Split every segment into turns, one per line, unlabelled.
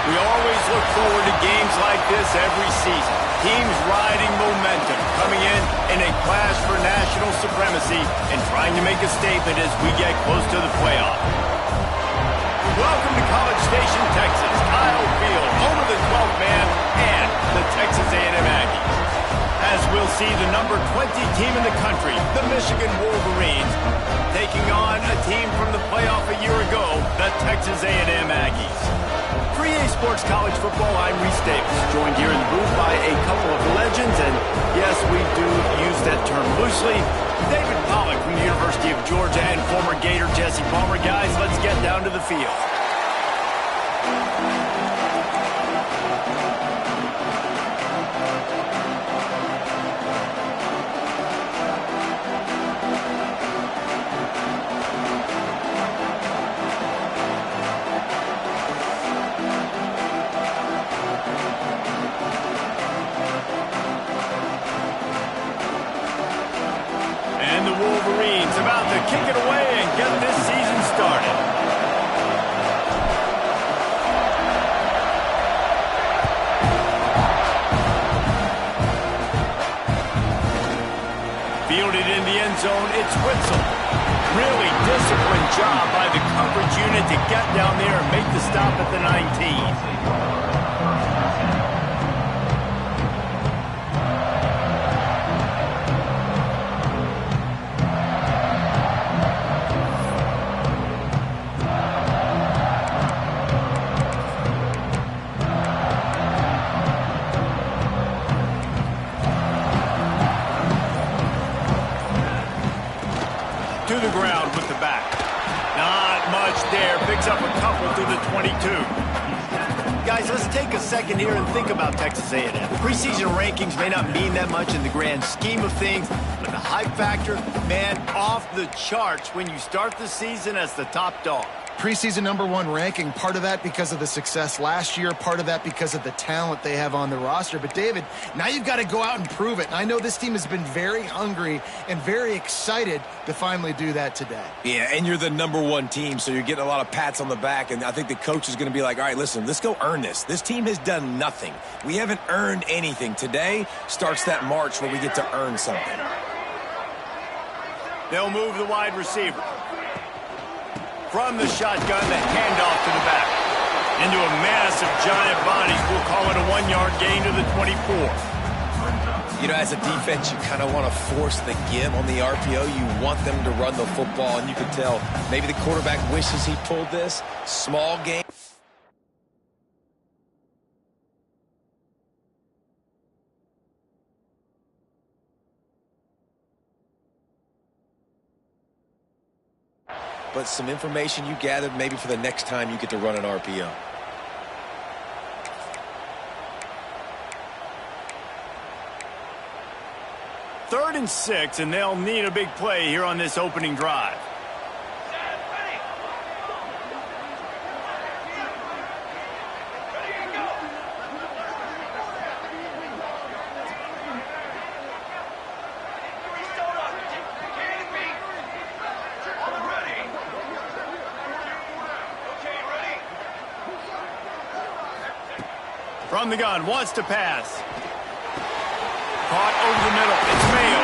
We always look forward to games like this every season. Teams riding momentum, coming in a clash for national supremacy and trying to make a statement as we get close to the playoff. Welcome to College Station, Texas, Kyle Field, home of the 12th man and the Texas A&M Aggies. As we'll see the number 20 team in the country, the Michigan Wolverines, taking on a team from the playoff a year ago, the Texas A&M Aggies. For EA Sports College Football, I'm Reese Davis, joined here in the booth by a couple of legends, and yes, we do use that term loosely. David Pollack from the University of Georgia and former Gator Jesse Palmer. Guys, let's get down to the field. Wolverines about to kick it away and get this season started. Fielded in the end zone, it's Witzel. Really disciplined job by the coverage unit to get down there and make the stop at the 19. To the ground with the back. Not much there. Picks up a couple to the 22. Guys, let's take a second here and think about Texas A&M. Preseason rankings may not mean that much in the grand scheme of things, but the hype factor, man, off the charts when you start the season as the top dog.
Preseason #1 ranking, part of that because of the success last year, part of that because of the talent they have on the roster. But, David, now you've got to go out and prove it. And I know this team has been very hungry and very excited to finally do that today.
Yeah, and you're the #1 team, so you're getting a lot of pats on the back. And I think the coach is going to be like, all right, listen, let's go earn this. This team has done nothing. We haven't earned anything. Today starts that march where we get to earn something.
They'll move the wide receiver. From the shotgun, the handoff to the back. Into a massive giant body. We'll call it a 1-yard gain to the 24.
You know, as a defense, you kind of want to force the give on the RPO. You want them to run the football, and you can tell maybe the quarterback wishes he pulled this. Small game. But some information you gathered maybe for the next time you get to run an RPO.
Third and 6, and they'll need a big play here on this opening drive. From the gun, wants to pass. Caught over the middle. It's Mayo.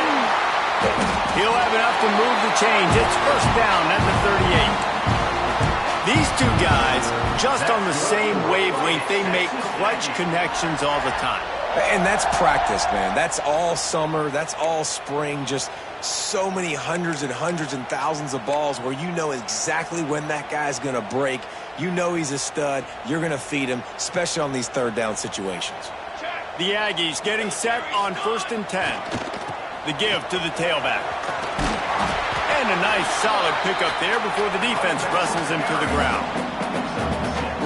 He'll have enough to move the chains. It's first down at the 38. These two guys, just on the same wavelength, they make clutch connections all the time.
And that's practice, man. That's all summer. That's all spring. Just so many hundreds and thousands of balls where you know exactly when that guy's going to break. You know he's a stud. You're going to feed him, especially on these third down situations.
The Aggies getting set on 1st and 10. The give to the tailback. And a nice solid pickup there before the defense wrestles him to the ground.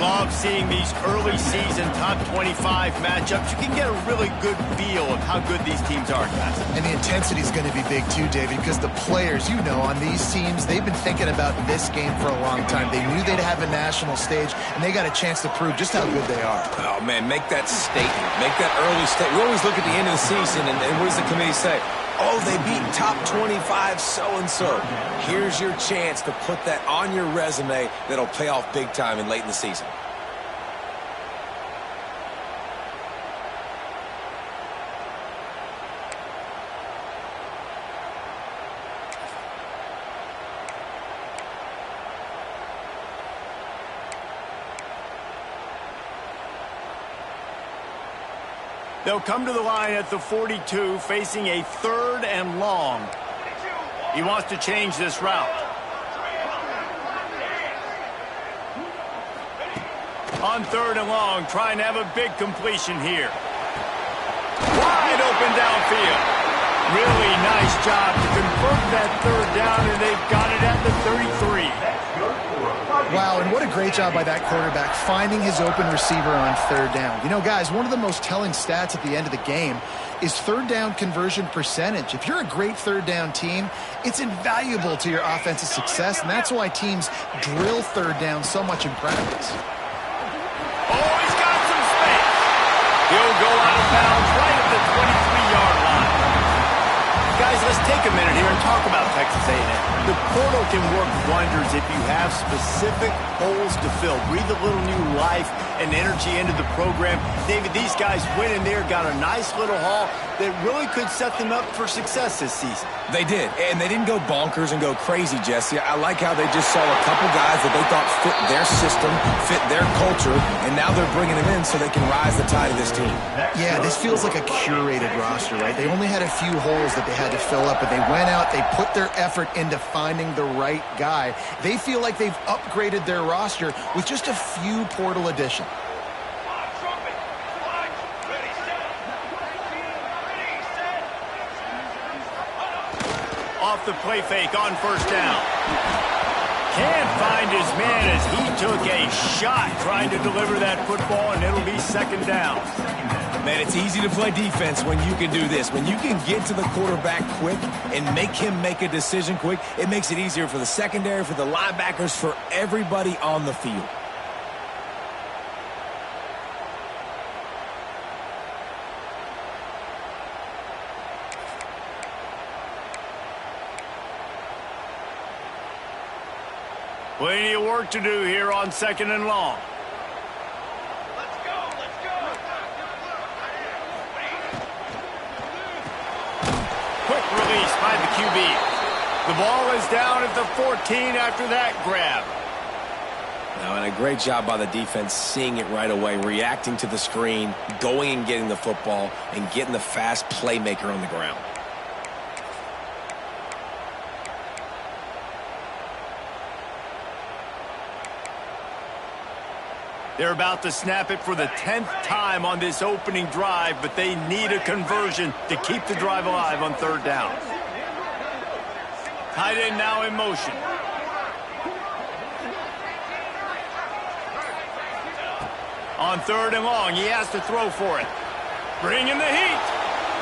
Love seeing these early season top 25 matchups. You can get a really good feel of how good these teams are, guys.
And the intensity is going to be big too, David, because the players, you know, on these teams, they've been thinking about this game for a long time. They knew they'd have a national stage, and they got a chance to prove just how good they are.
Oh, man, make that statement. Make that early statement. We always look at the end of the season, and what does the committee say? Oh, they beat top 25 so-and-so. Here's your chance to put that on your resume that'll pay off big time and late in the season.
They'll come to the line at the 42, facing a 3rd and long. He wants to change this route. On 3rd and long, trying to have a big completion here. Wide open downfield. Really nice job to convert that 3rd down, and they've got it at the 33.
Wow, and what a great job by that quarterback finding his open receiver on 3rd down. You know, guys, one of the most telling stats at the end of the game is 3rd down conversion percentage. If you're a great 3rd down team, it's invaluable to your offensive success, and that's why teams drill 3rd down so much in practice.
Oh, he's got some space. He'll go out of bounds right at the 23-yard line. Guys, let's take a minute here and talk about Texas A&M. The portal can work wonders if you have specific holes to fill. Breathe a little new life and energy into the program. David, these guys went in there, got a nice little haul that really could set them up for success this season.
They did, and they didn't go bonkers and go crazy, Jesse. I like how they just saw a couple guys that they thought fit their system, fit their culture, and now they're bringing them in so they can rise the tide of this team.
Yeah, this feels like a curated roster, right? They only had a few holes that they had to fill up, but they went out, they put their effort into finding the right guy. They feel like they've upgraded their roster with just a few portal additions.
Off the play fake on 1st down. Can't find his man as he took a shot trying to deliver that football, and it'll be 2nd down.
Man, it's easy to play defense when you can do this. When you can get to the quarterback quick and make him make a decision quick, it makes it easier for the secondary, for the linebackers, for everybody on the field.
Plenty of work to do here on 2nd and long. Quick release by the QB. The ball is down at the 14 after that grab.
Now, and a great job by the defense seeing it right away, reacting to the screen, going and getting the football, and getting the fast playmaker on the ground.
They're about to snap it for the 10th time on this opening drive, but they need a conversion to keep the drive alive on 3rd down. Tight end now in motion. On 3rd and long, he has to throw for it. Bringing the heat.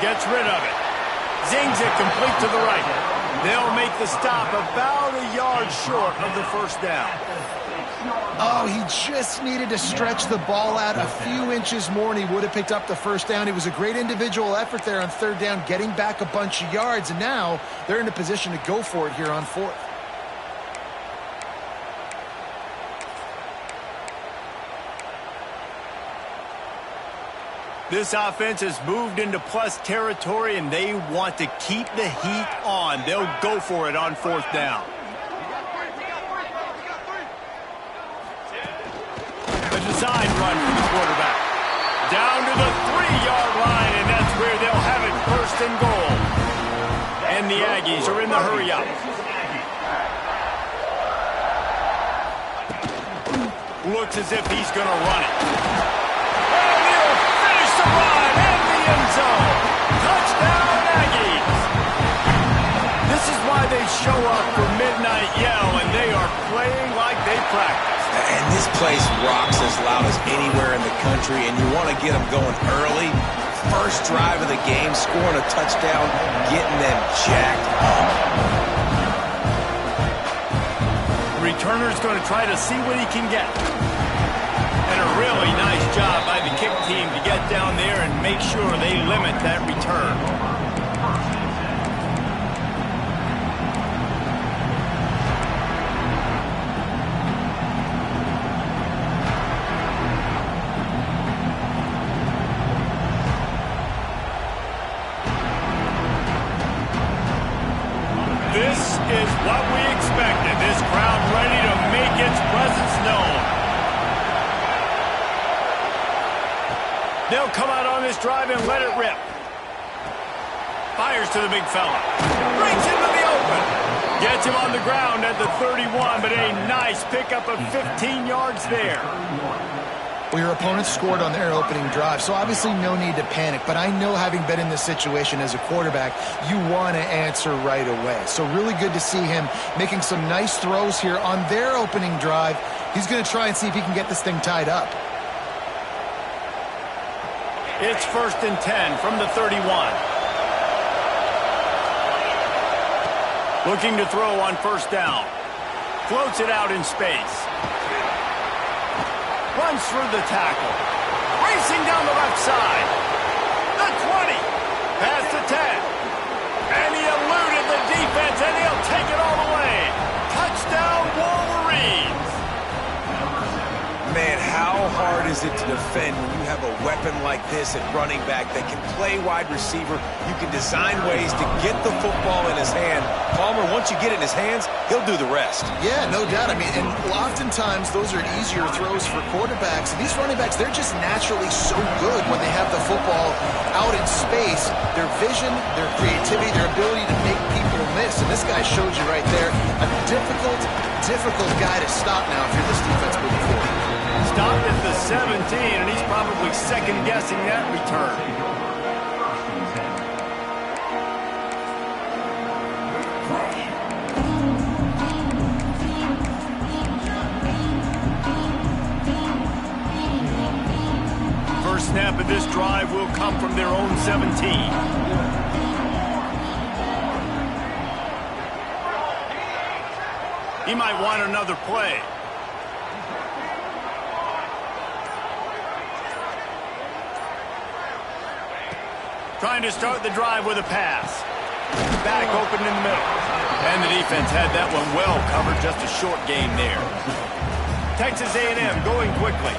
Gets rid of it. Zings it complete to the right. They'll make the stop about a yard short of the 1st down.
Oh, he just needed to stretch the ball out a few inches more, and he would have picked up the 1st down. It was a great individual effort there on 3rd down, getting back a bunch of yards, and now they're in a position to go for it here on 4th.
This offense has moved into plus territory, and they want to keep the heat on. They'll go for it on 4th down. A design run from the quarterback. Down to the 3-yard line. and goal. And the Aggies are in the hurry-up. Looks as if he's going to run it. And he'll finish the run in the end zone. Touchdown, Aggies. This is why they show up for Midnight Yell, and they are playing like they practice.
And this place rocks as loud as anywhere in the country, and you want to get them going early. First drive of the game, scoring a touchdown, getting them jacked up.
The returner's going to try to see what he can get. And a really nice job by the kick team to get down there and make sure they limit that return. This is what we expected. This crowd ready to make its presence known. They'll come out on this drive and let it rip. Fires to the big fella. Brings him to the open. Gets him on the ground at the 31, but a nice pickup of 15 yards there.
Well, your opponent scored on their opening drive, so obviously no need to panic. But I know, having been in this situation as a quarterback, you want to answer right away. So really good to see him making some nice throws here on their opening drive. He's going to try and see if he can get this thing tied up.
It's 1st and 10 from the 31. Looking to throw on 1st down. Floats it out in space. Runs through the tackle. Racing down the left side. The 20. Past the 10. And he eluded the defense, and he'll take it all the way. Touchdown, Wolverines.
Man, how hard is it to defend when you have a weapon like this at running back that can play wide receiver? You can design ways to get the football in his hand. Palmer, once you get it in his hands, he'll do the rest.
Yeah, no doubt. I mean, and oftentimes those are easier throws for quarterbacks. And these running backs, they're just naturally so good when they have the football out in space. Their vision, their creativity, their ability to make people miss. And this guy showed you right there, a difficult guy to stop now if you're this defense moving forward.
Stopped at the 17, and he's probably second-guessing that return. First snap of this drive will come from their own 17. He might want another play. Trying to start the drive with a pass. Back open in the middle. And the defense had that one well covered. Just a short gain there. Texas A&M going quickly.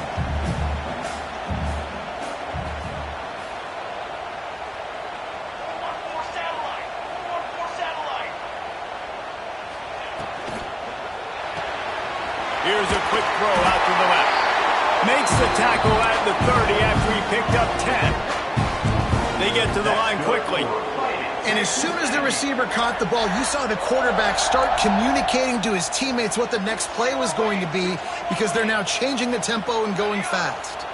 Here's a quick throw out to the left. Makes the tackle at the 30 after he picked up 10. They get to the line quickly.
And as soon as the receiver caught the ball, you saw the quarterback start communicating to his teammates what the next play was going to be, because they're now changing the tempo and going fast.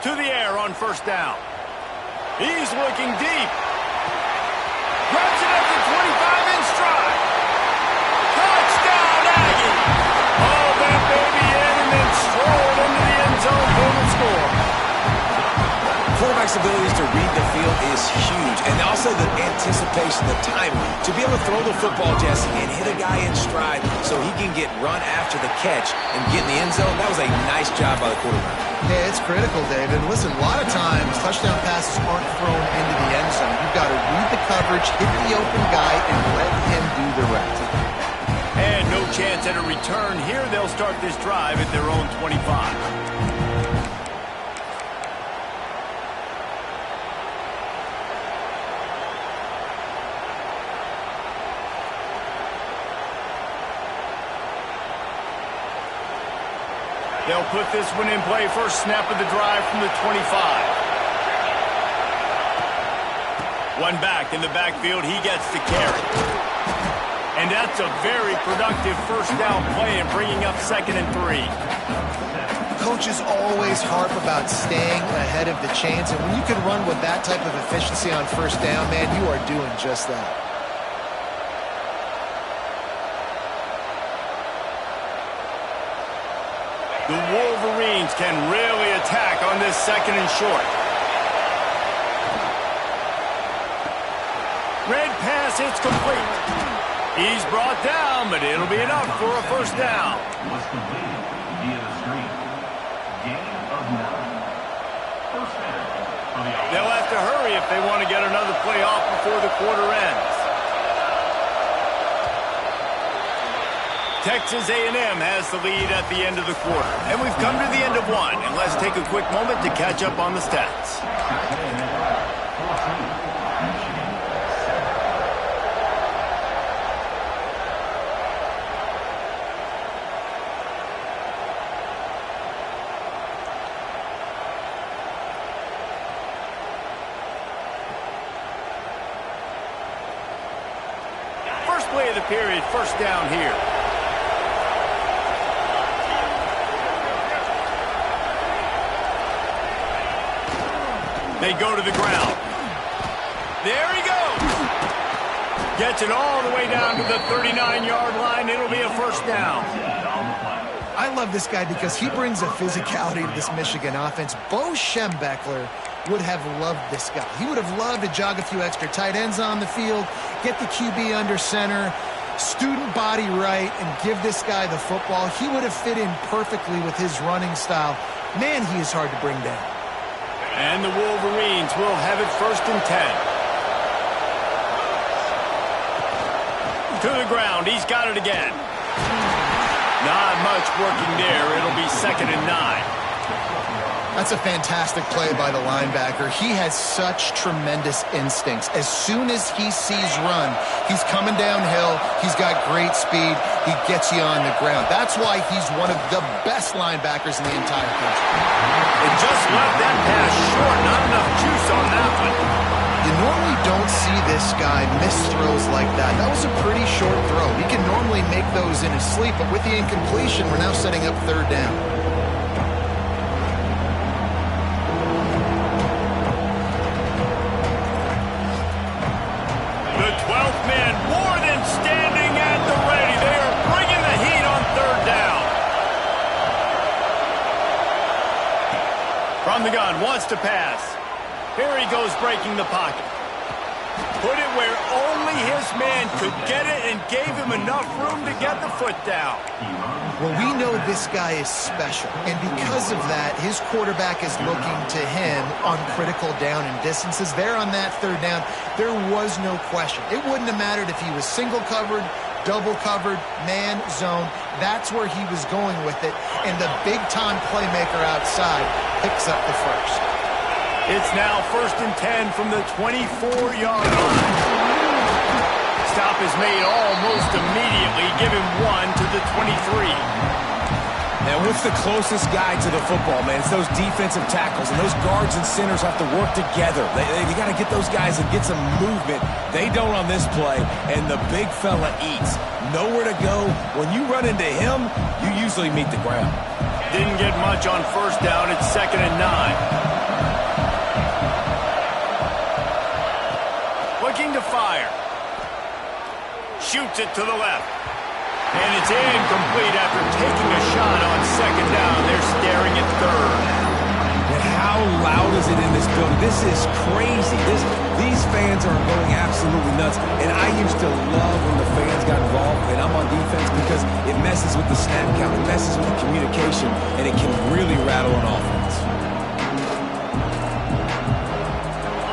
To the air on 1st down. He's looking deep. Grabs it at the 25 in stride. Touchdown, Aggie! Oh, that baby in and then strolled into the end zone for the score.
Quarterback's abilities to read the field is huge, and also the anticipation, the timing. To be able to throw the football, Jesse, and hit a guy in stride so he can get run after the catch and get in the end zone, that was a nice job by the quarterback.
Yeah, it's critical, David. Listen, a lot of times touchdown passes aren't thrown into the end zone. You've got to read the coverage, hit the open guy, and let him do the rest.
And no chance at a return here. They'll start this drive at their own 25. They'll put this one in play first snap of the drive from the 25. One back in the backfield, he gets the carry. And that's a very productive first down play and bringing up 2nd and 3.
Coaches always harp about staying ahead of the chains, and when you can run with that type of efficiency on first down, man, you are doing just that.
The Wolverines can really attack on this 2nd and short. Red pass, it's complete. He's brought down, but it'll be enough for a first down.
Was completed via the screen. Gain of 9. First down on the offense.
They'll have to hurry if they want to get another play off before the quarter ends. Texas A&M has the lead at the end of the quarter. And we've come to the end of one. And let's take a quick moment to catch up on the stats. First play of the period, first down here. They go to the ground. There he goes. Gets it all the way down to the 39-yard line. It'll be a first down.
I love this guy because he brings a physicality to this Michigan offense. Bo Schembechler would have loved this guy. He would have loved to jog a few extra tight ends on the field, get the QB under center, student body right, and give this guy the football. He would have fit in perfectly with his running style. Man, he is hard to bring down.
And the Wolverines will have it 1st and 10. To the ground. He's got it again. Not much working there. It'll be 2nd and 9.
That's a fantastic play by the linebacker. He has such tremendous instincts. As soon as he sees run, he's coming downhill. He's got great speed. He gets you on the ground. That's why he's one of the best linebackers in the entire country.
It just left that pass short. Not enough juice on that one.
You normally don't see this guy miss throws like that. That was a pretty short throw. He can normally make those in his sleep, but with the incompletion, we're now setting up 3rd down.
The 12th man more than standing at the ready. They are bringing the heat on 3rd down. From the gun, wants to pass. Here he goes breaking the pocket. Put it where only his man could get it and gave him enough room to get the foot down.
Well, we know this guy is special, and because of that, his quarterback is looking to him on critical down and distances. There on that 3rd down, there was no question. It wouldn't have mattered if he was single covered, double covered, man, zone. That's where he was going with it, and the big-time playmaker outside picks up the first.
It's now 1st and 10 from the 24-yard line. Stop is made almost immediately. Give him 1 to the 23.
And what's the closest guy to the football, man? It's those defensive tackles, and those guards and centers have to work together. They got to get those guys and get some movement. They don't on this play, and the big fella eats. Nowhere to go. When you run into him, you usually meet the ground.
Didn't get much on first down. It's 2nd and 9. Looking to fire. Shoots it to the left. And it's incomplete after taking a shot on 2nd down. They're staring at 3rd.
And how loud is it in this building? This is crazy. These fans are going absolutely nuts. And I used to love when the fans got involved and I'm on defense because it messes with the snap count. It messes with the communication. And it can really rattle an offense.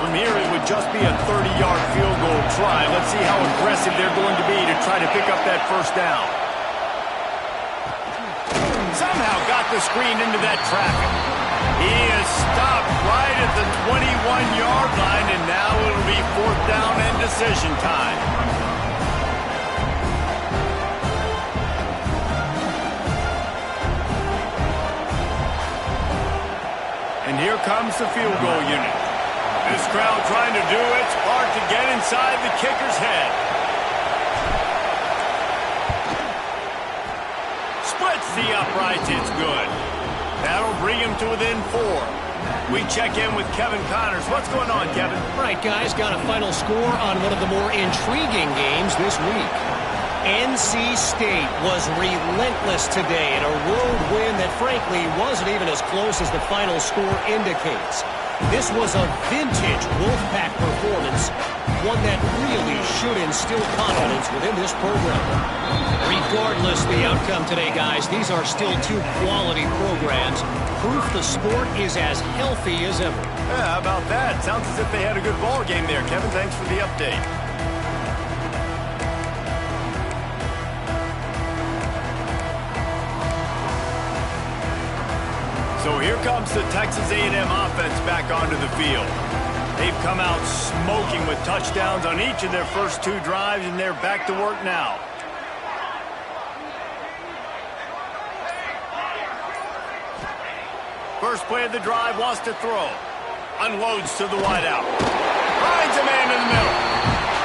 From here, it would just be a 30-yard field goal try. Let's see how aggressive they're going to be to try to pick up that first down. Somehow got the screen into that traffic. He is stopped right at the 21-yard line, and now it'll be 4th down and decision time. comes the field goal unit. This crowd trying to do its part to get inside the kicker's head. Splits the uprights. It's good. That'll bring him to within 4. We check in with Kevin Connors. What's going on, Kevin?
Right, guys, got a final score on one of the more intriguing games this week. NC State was relentless today in a road win that, frankly, wasn't even as close as the final score indicates. This was a vintage Wolfpack performance, one that really should instill confidence within this program. Regardless the outcome today, guys, these are still 2 quality programs. Proof the sport is as healthy as ever.
Yeah, how about that? Sounds as if they had a good ball game there. Kevin, thanks for the update. So here comes the Texas A&M offense back onto the field. They've come out smoking with touchdowns on each of their first 2 drives, and they're back to work now. First play of the drive, wants to throw. Unloads to the wideout. Finds a man in the middle.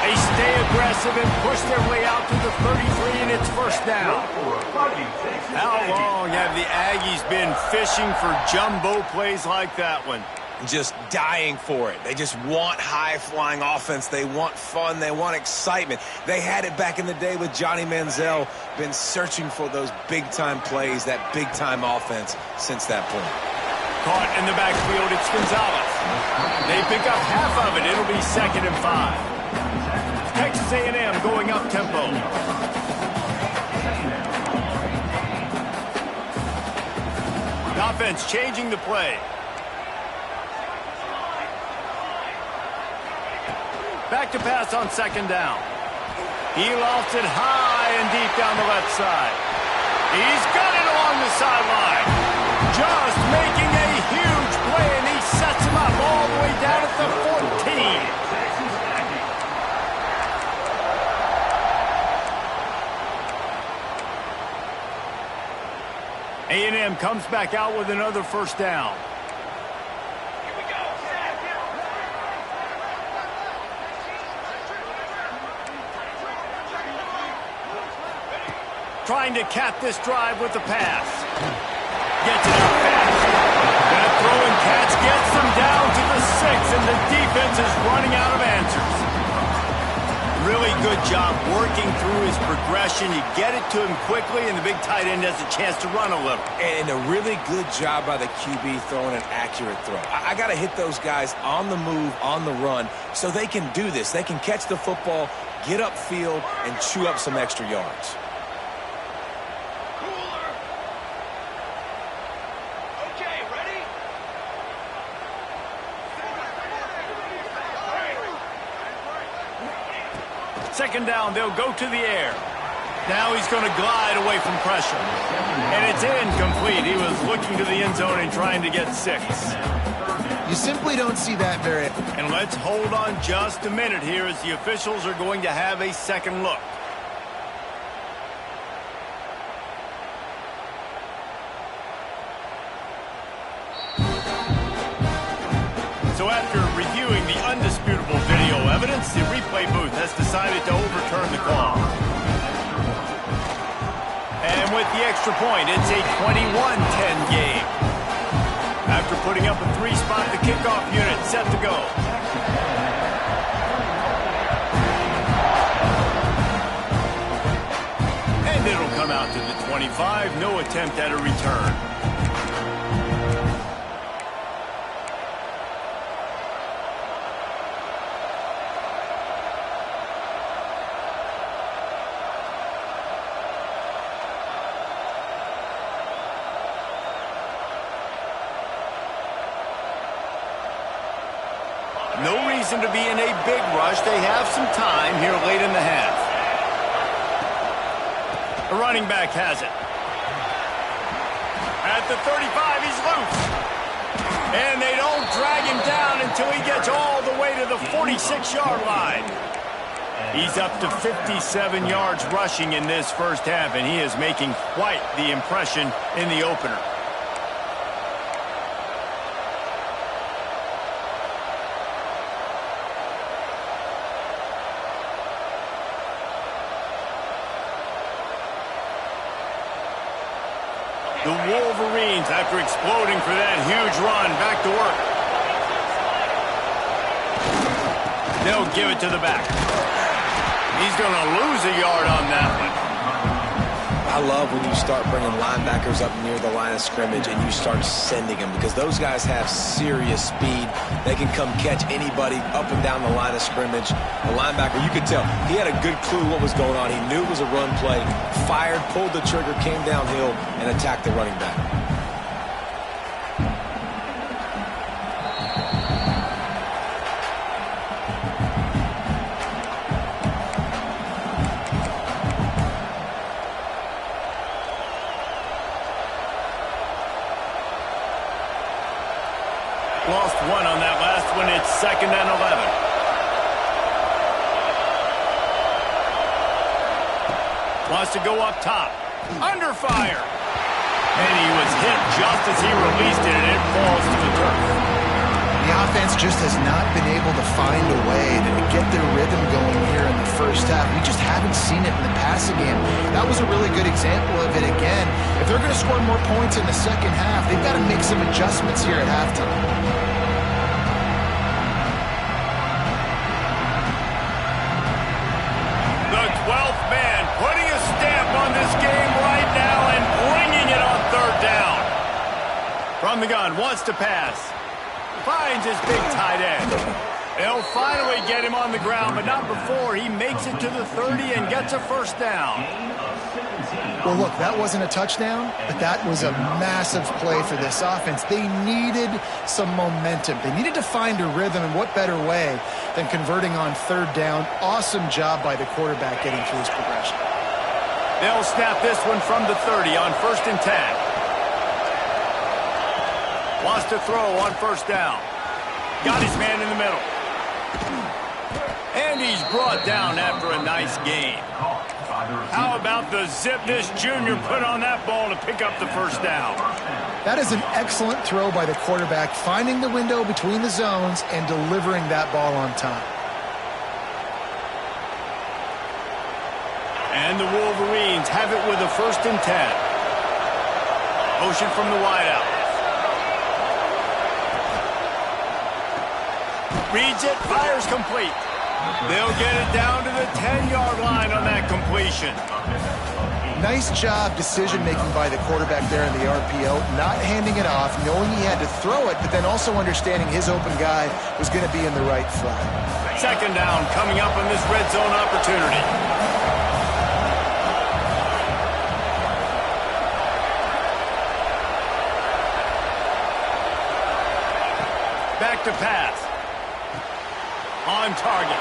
They stay aggressive and push their way out to the 33, and it's first down. How long have the Aggies been fishing for jumbo plays like that one?
Just dying for it. They just want high-flying offense. They want fun. They want excitement. They had it back in the day with Johnny Manziel. Been searching for those big-time plays, that big-time offense since that point.
Caught in the backfield, it's Gonzalez. They pick up half of it. It'll be 2nd and 5. Texas A&M going up tempo. The offense changing the play. Back to pass on 2nd down. He lofts it high and deep down the left side. He's got it along the sideline. Just making a huge play, and he sets him up all the way down at the 14. A&M comes back out with another first down. Trying to cap this drive with the pass. Gets it out fast. That throw and catch gets them down to the 6, and the defense is running out of answers. Really good job working through his progression. You get it to him quickly, and the big tight end has a chance to run a little.
And a really good job by the QB throwing an accurate throw. I got to hit those guys on the move, on the run, so they can do this. They can catch the football, get upfield, and chew up some extra yards.
Second down, they'll go to the air. Now he's going to glide away from pressure. And it's incomplete. He was looking to the end zone and trying to get 6.
You simply don't see that very...
And let's hold on just a minute here as the officials are going to have a second look. So after reviewing the undisputable video evidence, the replay booth has decided to overturn the call. And with the extra point, it's a 21-10 game. After putting up a 3-spot, the kickoff unit set to go. And it'll come out to the 25. No attempt at a return. No reason to be in a big rush. They have some time here late in the half. The running back has it. At the 35, he's loose. And they don't drag him down until he gets all the way to the 46-yard line. He's up to 57 yards rushing in this first half, and he is making quite the impression in the opener. The Wolverines, after exploding for that huge run, back to work. They'll give it to the back. He's going to lose a yard on that one.
I love when you start bringing linebackers up near the line of scrimmage and you start sending them, because those guys have serious speed. They can come catch anybody up and down the line of scrimmage. The linebacker, you could tell, he had a good clue what was going on. He knew it was a run play, fired, pulled the trigger, came downhill, and attacked the running back.
Lost one on that last one. It's 2nd and 11. Wants to go up top. Under fire. And he was hit just as he released it, and it falls to the turf.
The offense just has not been able to find a way to get their rhythm going here in the first half. We just haven't seen it in the passing game. That was a really good example of it again. If they're going to score more points in the second half, they've got to make some adjustments here at halftime.
The 12th man putting a stamp on this game right now and bringing it on 3rd down. From the gun, wants to pass. Finds his big tight end. They'll finally get him on the ground, but not before he makes it to the 30 and gets a 1st down.
Well, look, that wasn't a touchdown, but that was a massive play for this offense. They needed some momentum. They needed to find a rhythm, and what better way than converting on 3rd down. Awesome job by the quarterback getting through his progression.
They'll snap this one from the 30 on 1st and 10. Wants to throw on 1st down. Got his man in the middle. And he's brought down after a nice game. How about the zip this junior put on that ball to pick up the 1st down?
That is an excellent throw by the quarterback, finding the window between the zones and delivering that ball on time.
And the Wolverines have it with a 1st and 10. Motion from the wideout. Reads it, fires complete. They'll get it down to the 10-yard line on that completion.
Nice job decision-making by the quarterback there in the RPO, not handing it off, knowing he had to throw it, but then also understanding his open guy was going to be in the right flat.
2nd down coming up on this red zone opportunity. Back to pass. On target.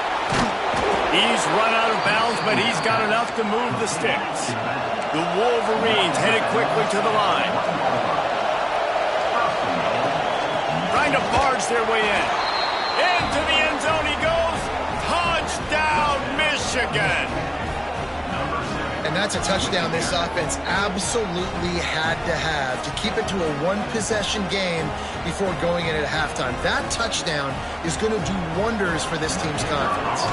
He's run out of bounds, but he's got enough to move the sticks. The Wolverines headed quickly to the line. Trying to barge their way in. Into the end zone he goes. Touchdown, Michigan.
And that's a touchdown this offense absolutely had to have to keep it to a one-possession game before going in at halftime. That touchdown is going to do wonders for this team's confidence.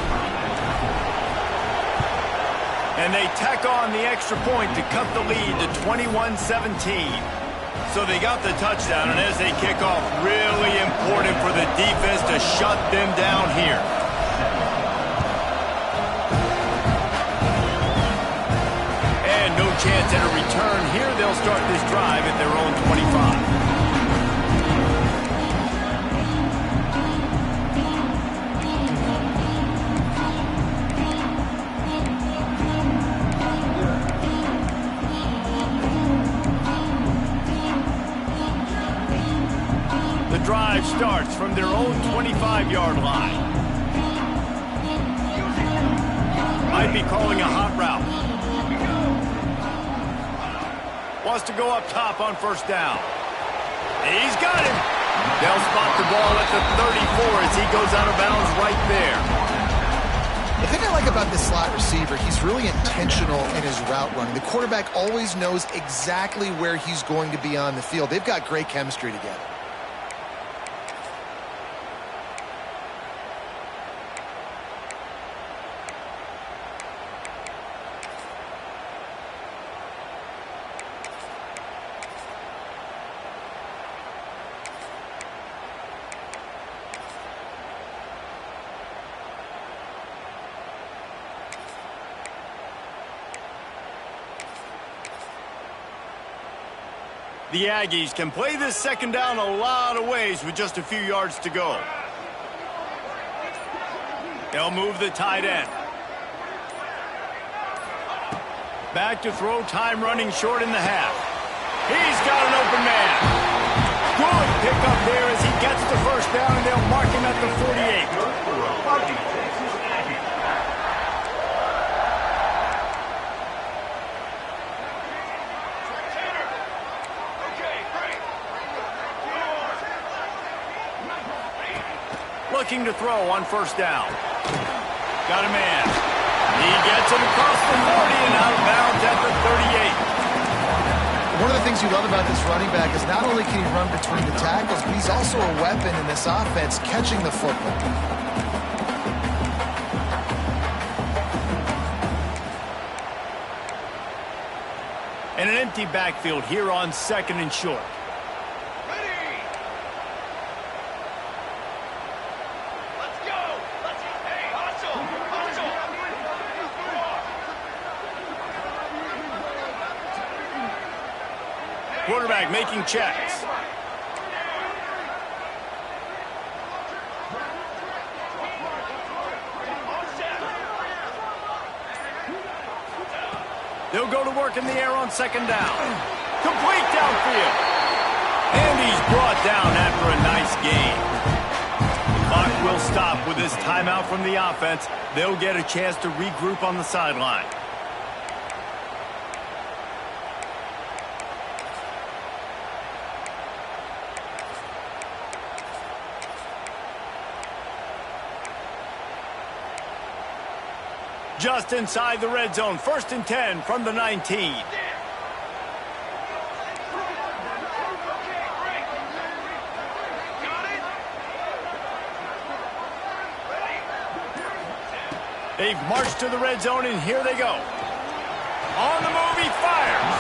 And they tack on the extra point to cut the lead to 21-17. So they got the touchdown, and as they kick off, really important for the defense to shut them down here. And no chance at a return here. They'll start this drive at their own 25. Drive starts from their own 25-yard line. Might be calling a hot route. Wants to go up top on 1st down. He's got him. They'll spot the ball at the 34 as he goes out of bounds right there.
The thing I like about this slot receiver, he's really intentional in his route running. The quarterback always knows exactly where he's going to be on the field. They've got great chemistry together.
The Aggies can play this second down a lot of ways with just a few yards to go. They'll move the tight end. Back to throw, time running short in the half. He's got an open man. Good pickup there as he gets the first down, and they'll mark him at the 48. Looking to throw on first down. Got a man. He gets it across the 40 and out of bounds at the 38.
One of the things you love about this running back is not only can he run between the tackles, but he's also a weapon in this offense catching the football.
And an empty backfield here on second and short. Quarterback making checks. They'll go to work in the air on second down. Complete downfield. And he's brought down after a nice gain. The clock will stop with this timeout from the offense. They'll get a chance to regroup on the sideline. Just inside the red zone, 1st and 10 from the 19. They've marched to the red zone, and here they go. On the move, he fires.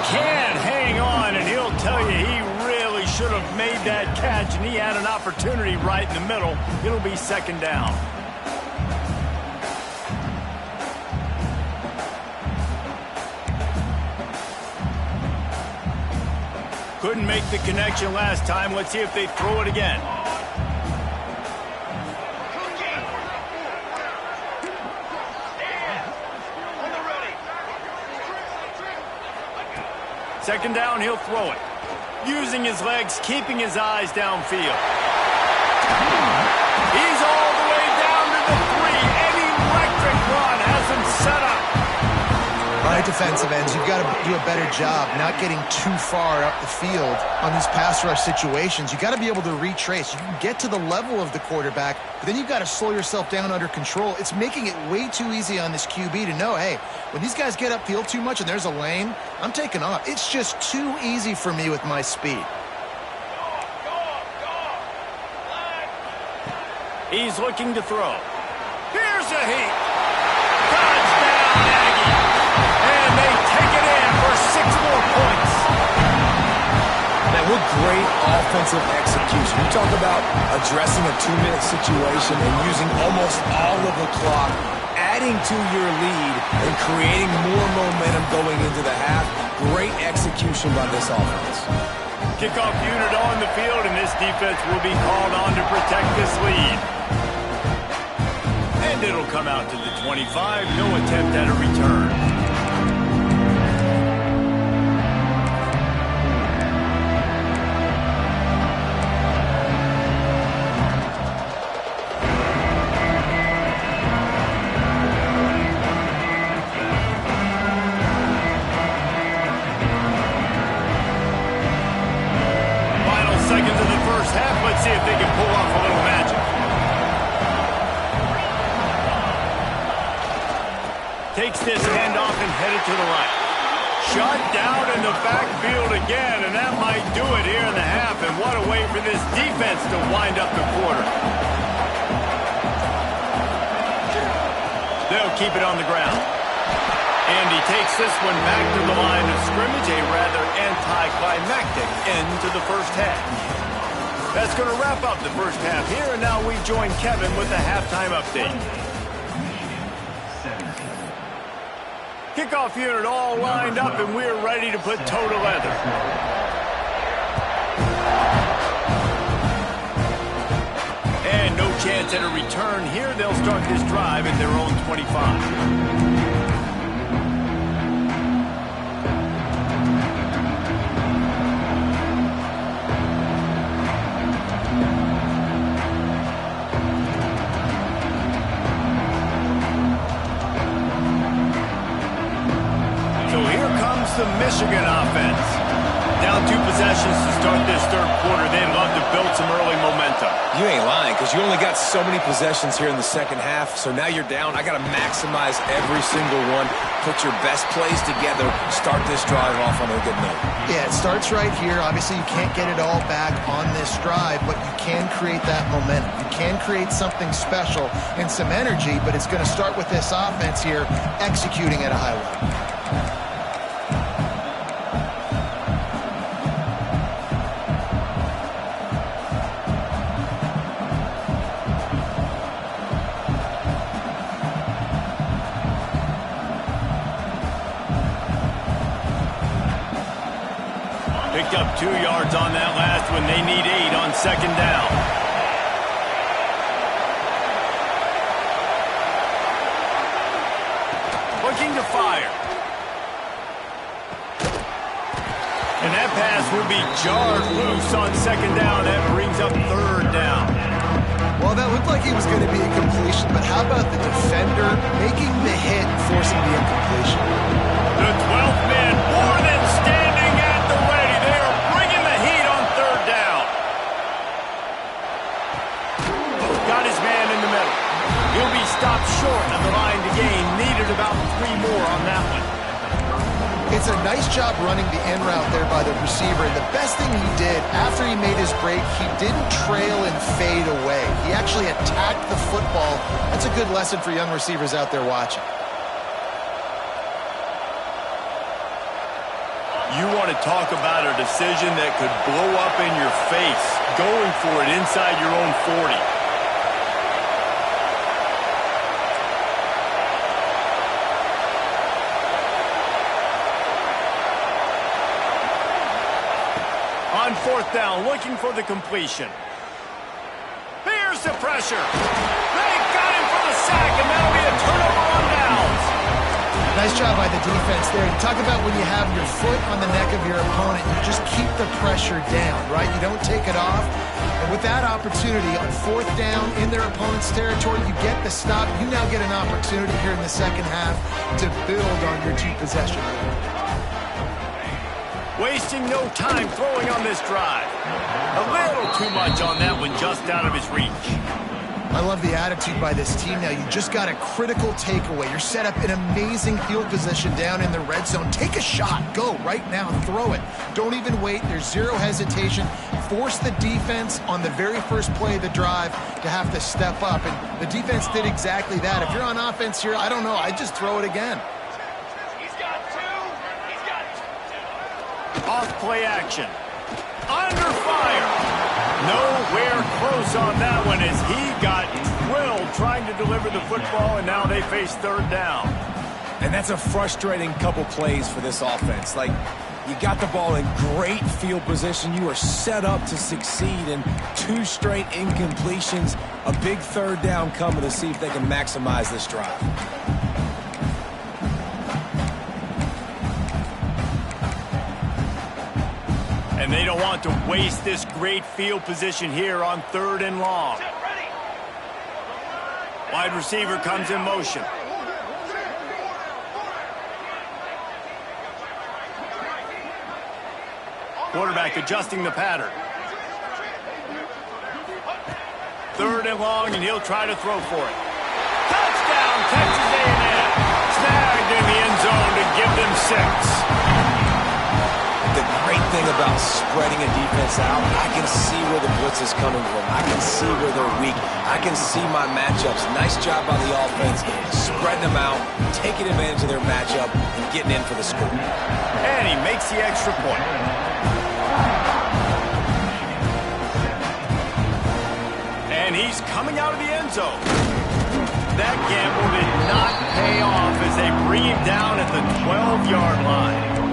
Can't hang on, and he'll tell you he really should have made that catch, and he had an opportunity right in the middle. It'll be second down. Couldn't make the connection last time. Let's see if they throw it again. Second down, he'll throw it. Using his legs, keeping his eyes downfield. He's all the way down to the 3. An electric run has him set up.
All right, defensive ends, you've got to do a better job not getting too far up the field on these pass rush situations. You've got to be able to retrace. You can get to the level of the quarterback, but then you've got to slow yourself down under control. It's making it way too easy on this QB to know, hey, when these guys get upfield too much and there's a lane, I'm taking off. It's just too easy for me with my speed.
He's looking to throw. Here's a heat. Touchdown, Aggie. And they take it in for 6 more points.
Man, what great offensive execution. You talk about addressing a 2-minute situation and using almost all of the clock, adding to your lead and creating more momentum going into the half. Great execution by this offense.
Kickoff unit on the field, and this defense will be called on to protect this lead. And it'll come out to the 25. No attempt at a return. Let's see if they can pull off a little magic. Takes this handoff and headed to the right. Shut down in the backfield again, and that might do it here in the half. And what a way for this defense to wind up the quarter. They'll keep it on the ground. And he takes this one back to the line of scrimmage, a rather anticlimactic end to the first half. That's going to wrap up the first half here, and now we join Kevin with the halftime update. Kickoff unit all lined up, and we're ready to put toe to leather. chance at a return. Here they'll start this drive at their own 25. The Michigan offense. Down 2 possessions to start this third quarter. They'd love to build some early momentum.
You ain't lying, because you only got so many possessions here in the second half, so now you're down. I got to maximize every single one. Put your best plays together. Start this drive off on a good note.
Yeah, it starts right here. Obviously, you can't get it all back on this drive, but you can create that momentum. You can create something special and some energy, but it's going to start with this offense here executing at a high level.
Picked up 2 yards on that last one. They need 8 on second down. Looking to fire. And that pass will be jarred loose on second down. That brings up third down.
Well, that looked like he was going to be a completion, but how about the defender making the hit and forcing the incompletion?
The 12th man more than standing at the ready. They are bringing the heat on third down. Got his man in the middle. He'll be stopped short of the line to gain. Needed about 3 more on that one.
It's a nice job running the in route there by the receiver. And the best thing he did after he made his break, he didn't trail and fade away. He actually attacked the football. That's a good lesson for young receivers out there watching.
You want to talk about a decision that could blow up in your face, going for it inside your own 40. On fourth down, looking for the completion. Here's the pressure. They got him for the sack, and that'll be a turnover on downs.
Nice job by the defense there. You talk about when you have your foot on the neck of your opponent, you just keep the pressure down, right? You don't take it off. And with that opportunity on fourth down in their opponent's territory, you get the stop. You now get an opportunity here in the second half to build on your 2 possession.
Wasting no time throwing on this drive. A little too much on that one, just out of his reach.
I love the attitude by this team now. You just got a critical takeaway. You're set up in amazing field position down in the red zone. Take a shot. Go right now. Throw it. Don't even wait. There's zero hesitation. Force the defense on the very first play of the drive to have to step up. And the defense did exactly that. If you're on offense here, I don't know. I'd just throw it again.
Off play action. Under fire. Nowhere close on that one as he got drilled trying to deliver the football, and now they face third down.
And that's a frustrating couple plays for this offense. Like, you got the ball in great field position. You are set up to succeed, and 2 straight incompletions. A big third down coming to see if they can maximize this drive.
And they don't want to waste this great field position here on third and long. Wide receiver comes in motion. Quarterback adjusting the pattern. Third and long, and he'll try to throw for it. Touchdown, Texas A&M. Snagged in the end zone to give them 6.
The great thing about spreading a defense out, I can see where the blitz is coming from. I can see where they're weak. I can see my matchups. Nice job by the offense, spreading them out, taking advantage of their matchup, and getting in for the score.
And he makes the extra point. And he's coming out of the end zone. That gamble did not pay off as they bring him down at the 12-yard line.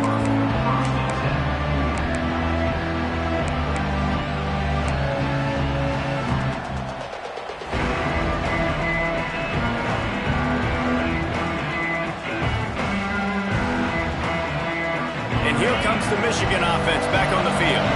And here comes the Michigan offense back on the field.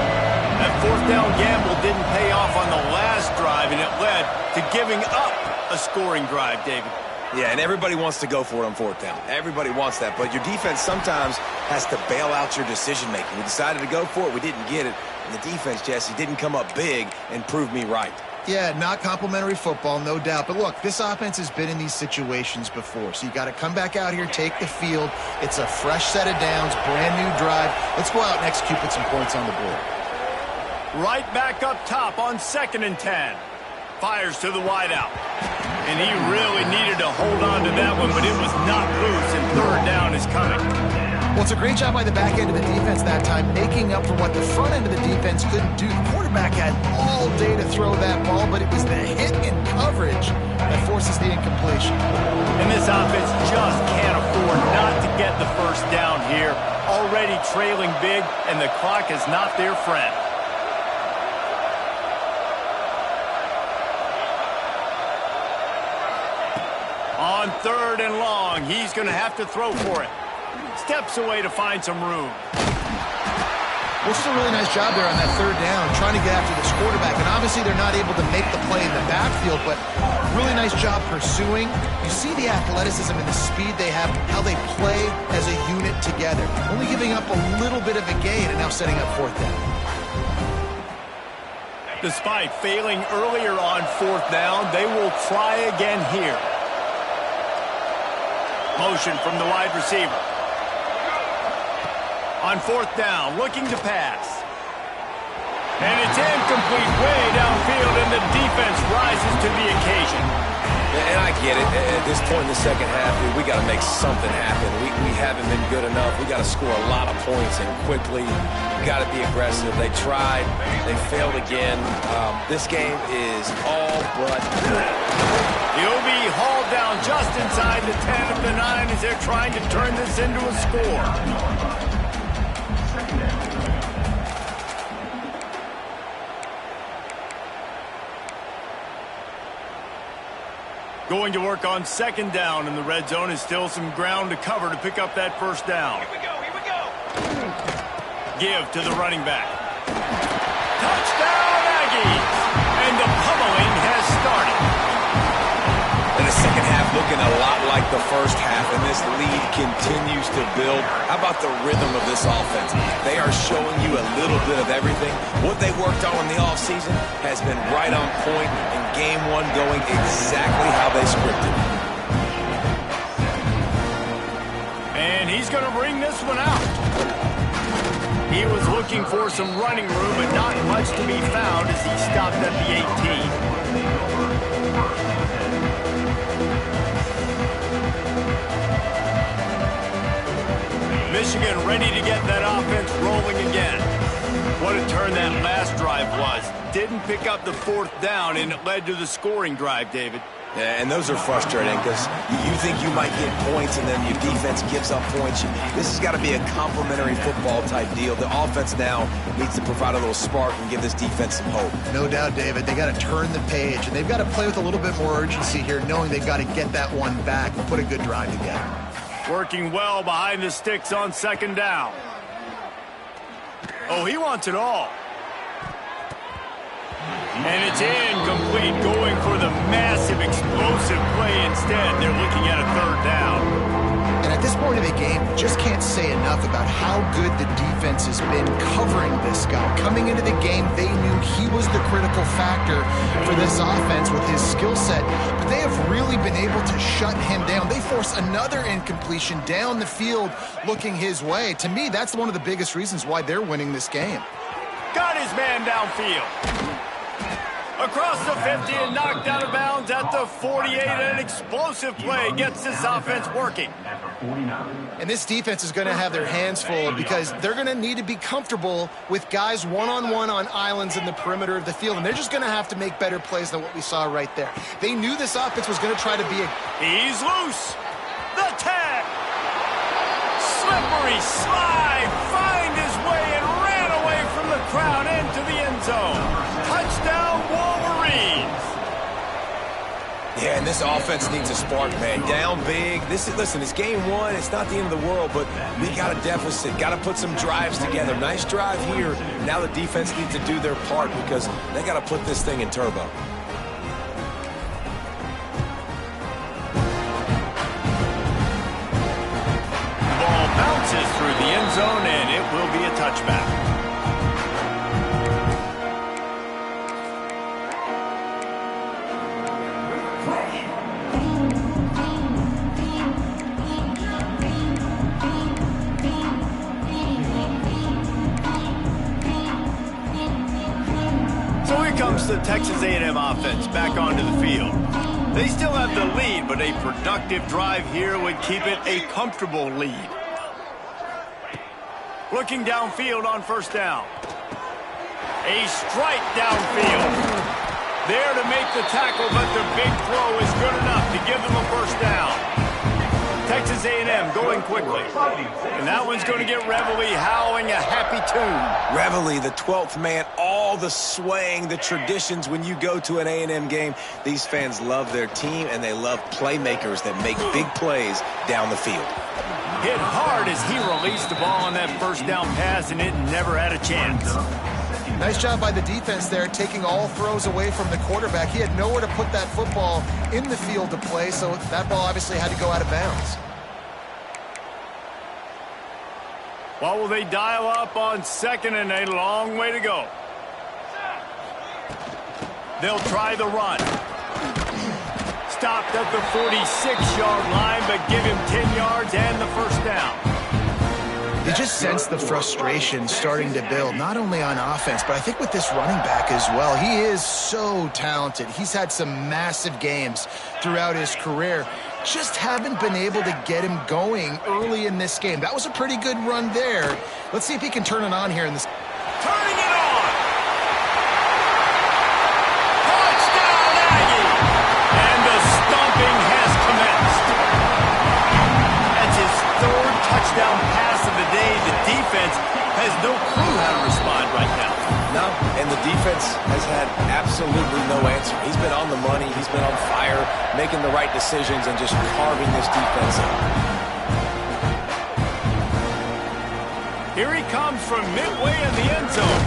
That fourth down gamble didn't pay off on the last drive, and it led to giving up a scoring drive, David.
Yeah, and everybody wants to go for it on fourth down. Everybody wants that, but your defense sometimes has to bail out your decision-making. We decided to go for it. We didn't get it. And the defense, Jesse, didn't come up big and prove me right.
Yeah, not complimentary football, no doubt. But look, this offense has been in these situations before. So you got to come back out here, take the field. It's a fresh set of downs, brand new drive. Let's go out and execute, put some points on the board.
Right back up top on 2nd and 10. Fires to the wideout. And he really needed to hold on to that one, but it was not loose, and 3rd down is coming.
Well, it's a great job by the back end of the defense that time, making up for what the front end of the defense couldn't do. The quarterback had all day to throw that ball, but it was the hit and coverage that forces the incompletion.
And this offense just can't afford not to get the first down here. Already trailing big, and the clock is not their friend. On 3rd and long, he's going to have to throw for it. Steps away to find some room.
Well, just a really nice job there on that 3rd down, trying to get after this quarterback. And obviously they're not able to make the play in the backfield, but really nice job pursuing. You see the athleticism and the speed they have, how they play as a unit together. Only giving up a little bit of a gain and now setting up 4th down.
Despite failing earlier on 4th down, they will try again here. Motion from the wide receiver. On 4th down, looking to pass. And it's incomplete way downfield, and the defense rises to the occasion.
And I get it. At this point in the second half, we got to make something happen. We haven't been good enough. We got to score a lot of points and quickly. We got to be aggressive. They tried. They failed again. This game is all but good.
He'll be hauled down just inside the 10 of the 9 as they're trying to turn this into a score. Going to work on 2nd down in the red zone is still some ground to cover to pick up that 1st down.
Here we go.
Give to the running back. Touchdown, Aggies! And the pummeling has started.
And the second half looking a lot like the first half, and this lead continues to build. How about the rhythm of this offense? They are showing you a little bit of everything. What they worked on in the offseason has been right on point, and game 1 going exactly how they scripted.
And he's going to bring this one out. He was looking for some running room, but not much to be found as he stopped at the 18. Michigan ready to get that offense rolling again. What a turn that last drive was. Didn't pick up the 4th down, and it led to the scoring drive, David.
Yeah, and those are frustrating because you think you might get points and then your defense gives up points. This has got to be a complementary football type deal. The offense now needs to provide a little spark and give this defense some hope.
No doubt, David. They got to turn the page, and they've got to play with a little bit more urgency here, knowing they've got to get that one back and put a good drive together.
Working well behind the sticks on 2nd down. Oh, he wants it all. And it's incomplete, going for the massive explosive play instead. They're looking at a 3rd down.
And at this point of the game, just can't say enough about how good the defense has been covering this guy. Coming into the game, they knew he was the critical factor for this offense with his skill set, but they have really been able to shut him down. They force another incompletion down the field looking his way. To me, that's one of the biggest reasons why they're winning this game.
Got his man downfield. Across the 50 and knocked out of bounds at the 48. An explosive play gets this offense working.
And this defense is going to have their hands full because they're going to need to be comfortable with guys one-on-one on islands in the perimeter of the field. And they're just going to have to make better plays than what we saw right there. They knew this offense was going to try to be a...
He's loose. The tag. Slippery slide. Find his way and ran away from the crowd into the end zone. Touchdown, Wolverines.
Yeah, And this offense needs a spark, man. Down big. Listen, it's game one. It's not the end of the world, but we got a deficit. Got to put some drives together. Nice drive here. Now the defense needs to do their part because they got to put this thing in turbo.
Ball bounces through the end zone, and it will be a touchback. So here comes the Texas A&M offense back onto the field. They still have the lead, but a productive drive here would keep it a comfortable lead. Looking downfield on first down. A strike downfield. There to make the tackle, but the big throw is good enough to give them a first down. Texas A&M going quickly. And that one's going to get Reveille howling a happy tune.
Reveille, the 12th man, all the swaying, the traditions when you go to an A&M game. These fans love their team, and they love playmakers that make big plays down the field.
Hit hard as he released the ball on that first down pass, and it never had a chance.
Nice job by the defense there, taking all throws away from the quarterback. He had nowhere to put that football in the field to play, so that ball obviously had to go out of bounds.
What will they dial up on second and a long way to go? They'll try the run. Stopped at the 46-yard line, but give him 10 yards and the first down.
You just sense the frustration starting to build, not only on offense, but I think with this running back as well. He is so talented. He's had some massive games throughout his career. Just haven't been able to get him going early in this game. That was a pretty good run there. Let's see if he can turn it on here in this.
Turning it on! Touchdown, Aggie! And the stomping has commenced. That's his third touchdown pass of the day. The defense has no clue how to respond right now.
No, and the defense has had absolutely no answer. He's been on the money. He's been on fire, making the right decisions and just carving this defense up.
Here he comes from midway in the end zone.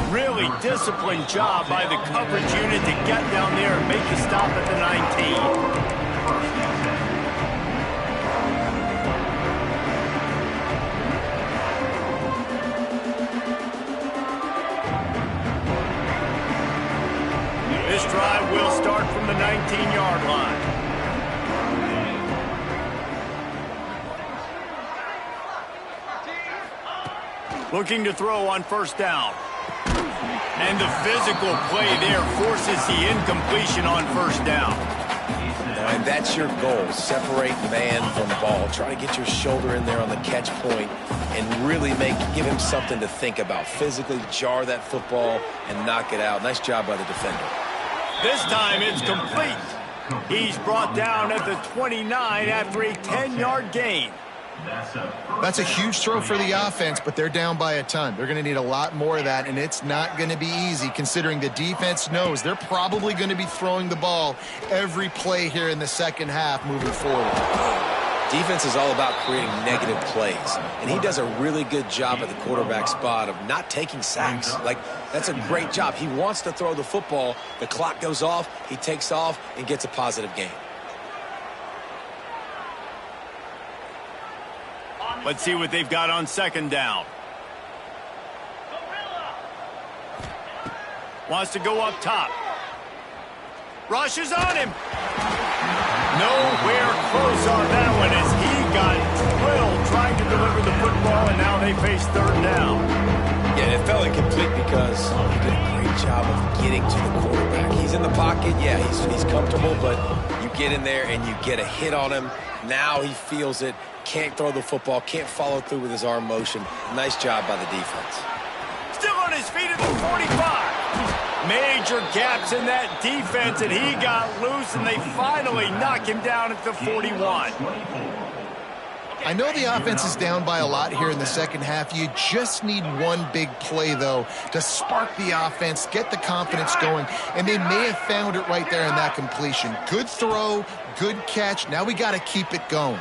Really disciplined job by the coverage unit to get down there and make the stop at the 19. This drive will start from the 19-yard line. Looking to throw on first down. And the physical play there forces the incompletion on first down.
And that's your goal. Separate man from ball. Try to get your shoulder in there on the catch point and really give him something to think about. Physically jar that football and knock it out. Nice job by the defender.
This time it's complete. He's brought down at the 29 after a 10-yard gain.
That's a huge throw for the offense, but they're down by a ton. They're going to need a lot more of that, and it's not going to be easy considering the defense knows they're probably going to be throwing the ball every play here in the second half moving forward.
Defense is all about creating negative plays, and he does a really good job at the quarterback spot of not taking sacks. Like, that's a great job. He wants to throw the football. The clock goes off. He takes off and gets a positive gain.
Let's see what they've got on second down. Wants to go up top. Rushes on him. Nowhere close on that one as he got drilled trying to deliver the football, and now they face third down.
Yeah, it felt incomplete because he did a great job of getting to the quarterback. He's in the pocket. Yeah, he's comfortable, but you get in there and you get a hit on him. Now he feels it. Can't throw the football. Can't follow through with his arm motion. Nice job by the defense.
Still on his feet at the 45. Major gaps in that defense, and he got loose, and they finally knock him down at the 41.
I know the offense is down by a lot here in the second half. You just need one big play, though, to spark the offense, get the confidence going, and they may have found it right there in that completion. Good throw, good catch. Now we got to keep it going.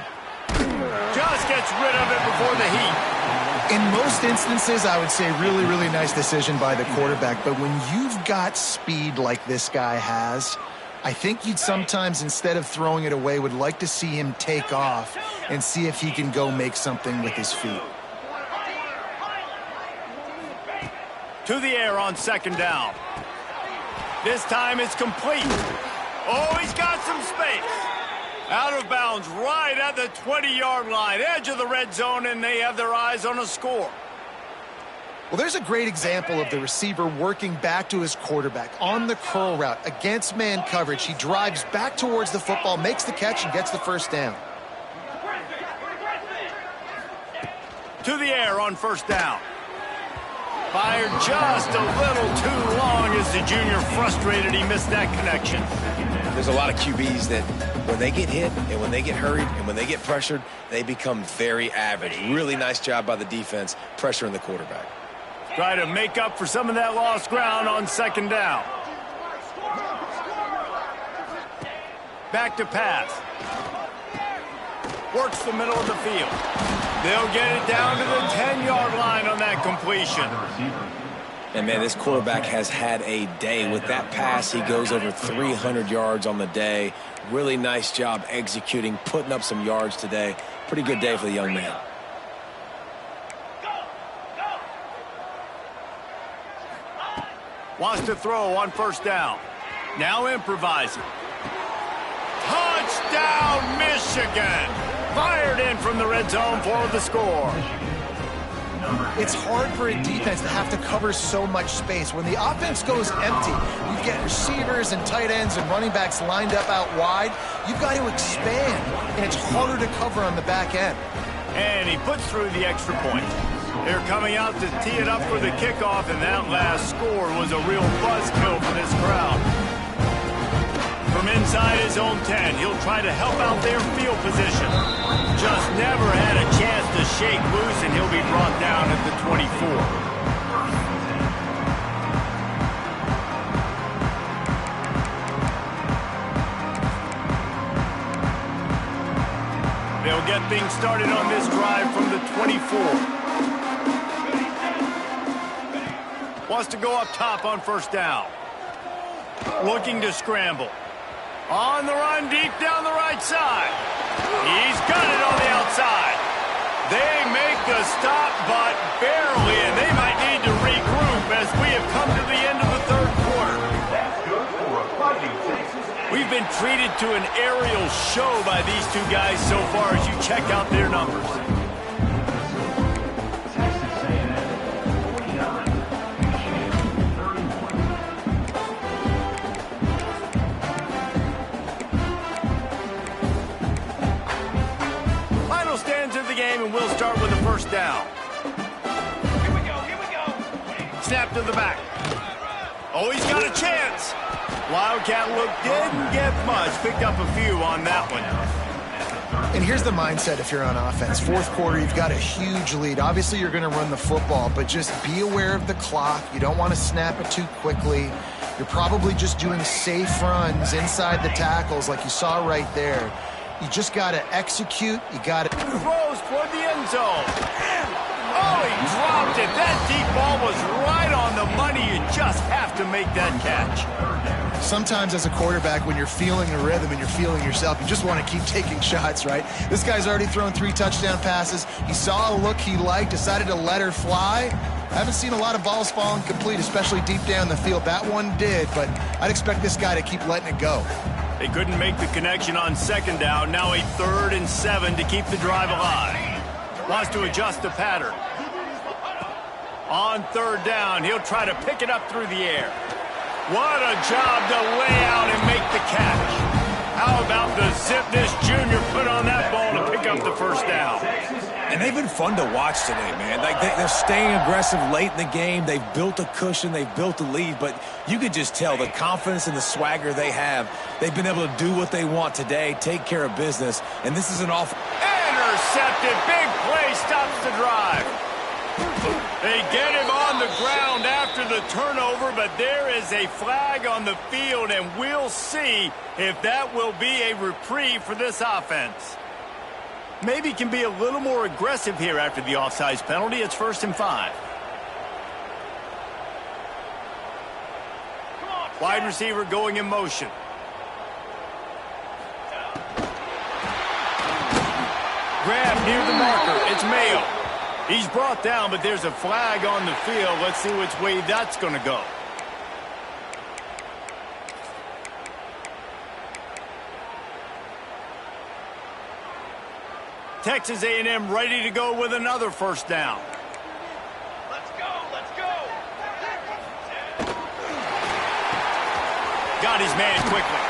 Just gets rid of it before the heat.
In most instances, I would say really, really nice decision by the quarterback. But when you've got speed like this guy has, I think you'd sometimes, instead of throwing it away, would like to see him take off and see if he can go make something with his feet.
To the air on second down. This time it's complete. Oh, he's got some space. Out of bounds right at the 20-yard line, edge of the red zone, and they have their eyes on a score.
Well, there's a great example of the receiver working back to his quarterback on the curl route against man coverage. He drives back towards the football, makes the catch, and gets the first down.
To the air on first down. Fired just a little too long as the junior frustrated. He missed that connection.
There's a lot of QBs that when they get hit and when they get hurried and when they get pressured, they become very average. Really nice job by the defense pressuring the quarterback.
Try to make up for some of that lost ground on second down. Back to pass. Works the middle of the field. They'll get it down to the 10-yard line on that completion.
And, man, this quarterback has had a day. With that pass, he goes over 300 yards on the day. Really nice job executing, putting up some yards today. Pretty good day for the young man.
Wants to throw on first down. Now improvising. Touchdown, Michigan! Fired in from the red zone for the score.
It's hard for a defense to have to cover so much space. When the offense goes empty, you get receivers and tight ends and running backs lined up out wide. You've got to expand, and it's harder to cover on the back end.
And he puts through the extra point. They're coming out to tee it up for the kickoff, and that last score was a real buzzkill for this crowd. From inside his own 10, he'll try to help out their field position. Just never had a chance to shake loose, and he'll be brought down at the 24. They'll get things started on this drive from the 24. Wants to go up top on first down. Looking to scramble. On the run, deep down the right side. He's got it on the outside. They make the stop, but barely, and they might need to regroup as we have come to the end of the third quarter. We've been treated to an aerial show by these two guys so far as you check out their numbers. And we'll start with the first down. Here we go. Snap to the back. Oh, he's got a chance. Wildcat look didn't get much. Picked up a few on that one.
And here's the mindset if you're on offense. Fourth quarter, you've got a huge lead. Obviously, you're going to run the football, but just be aware of the clock. You don't want to snap it too quickly. You're probably just doing safe runs inside the tackles like you saw right there. You just got to execute. You got to
throws toward the end zone. Oh, he dropped it. That deep ball was right on the money. You just have to make that catch.
Sometimes as a quarterback, when you're feeling a rhythm and you're feeling yourself, you just want to keep taking shots, right? This guy's already thrown 3 touchdown passes. He saw a look he liked, decided to let her fly. I haven't seen a lot of balls falling complete, especially deep down the field. That one did, but I'd expect this guy to keep letting it go.
They couldn't make the connection on second down. Now a 3rd and 7 to keep the drive alive. Wants to adjust the pattern. On 3rd down, he'll try to pick it up through the air. What a job to lay out and make the catch. How about the zip this junior put on that ball to pick up the first down?
And they've been fun to watch today, man. Like they're staying aggressive late in the game. They've built a cushion. They've built a lead. But you could just tell the confidence and the swagger they have. They've been able to do what they want today, take care of business. And this is an off.
Intercepted! intercepted. Big play stops the drive. They get him on the ground after the turnover, but there is a flag on the field, and we'll see if that will be a reprieve for this offense. Maybe can be a little more aggressive here after the offsides penalty. It's 1st and 5. Wide receiver going in motion. Grab near the marker. It's Mayo. He's brought down, but there's a flag on the field. Let's see which way that's going to go. Texas A&M ready to go with another 1st down.
Let's go, let's go.
Got his man quickly.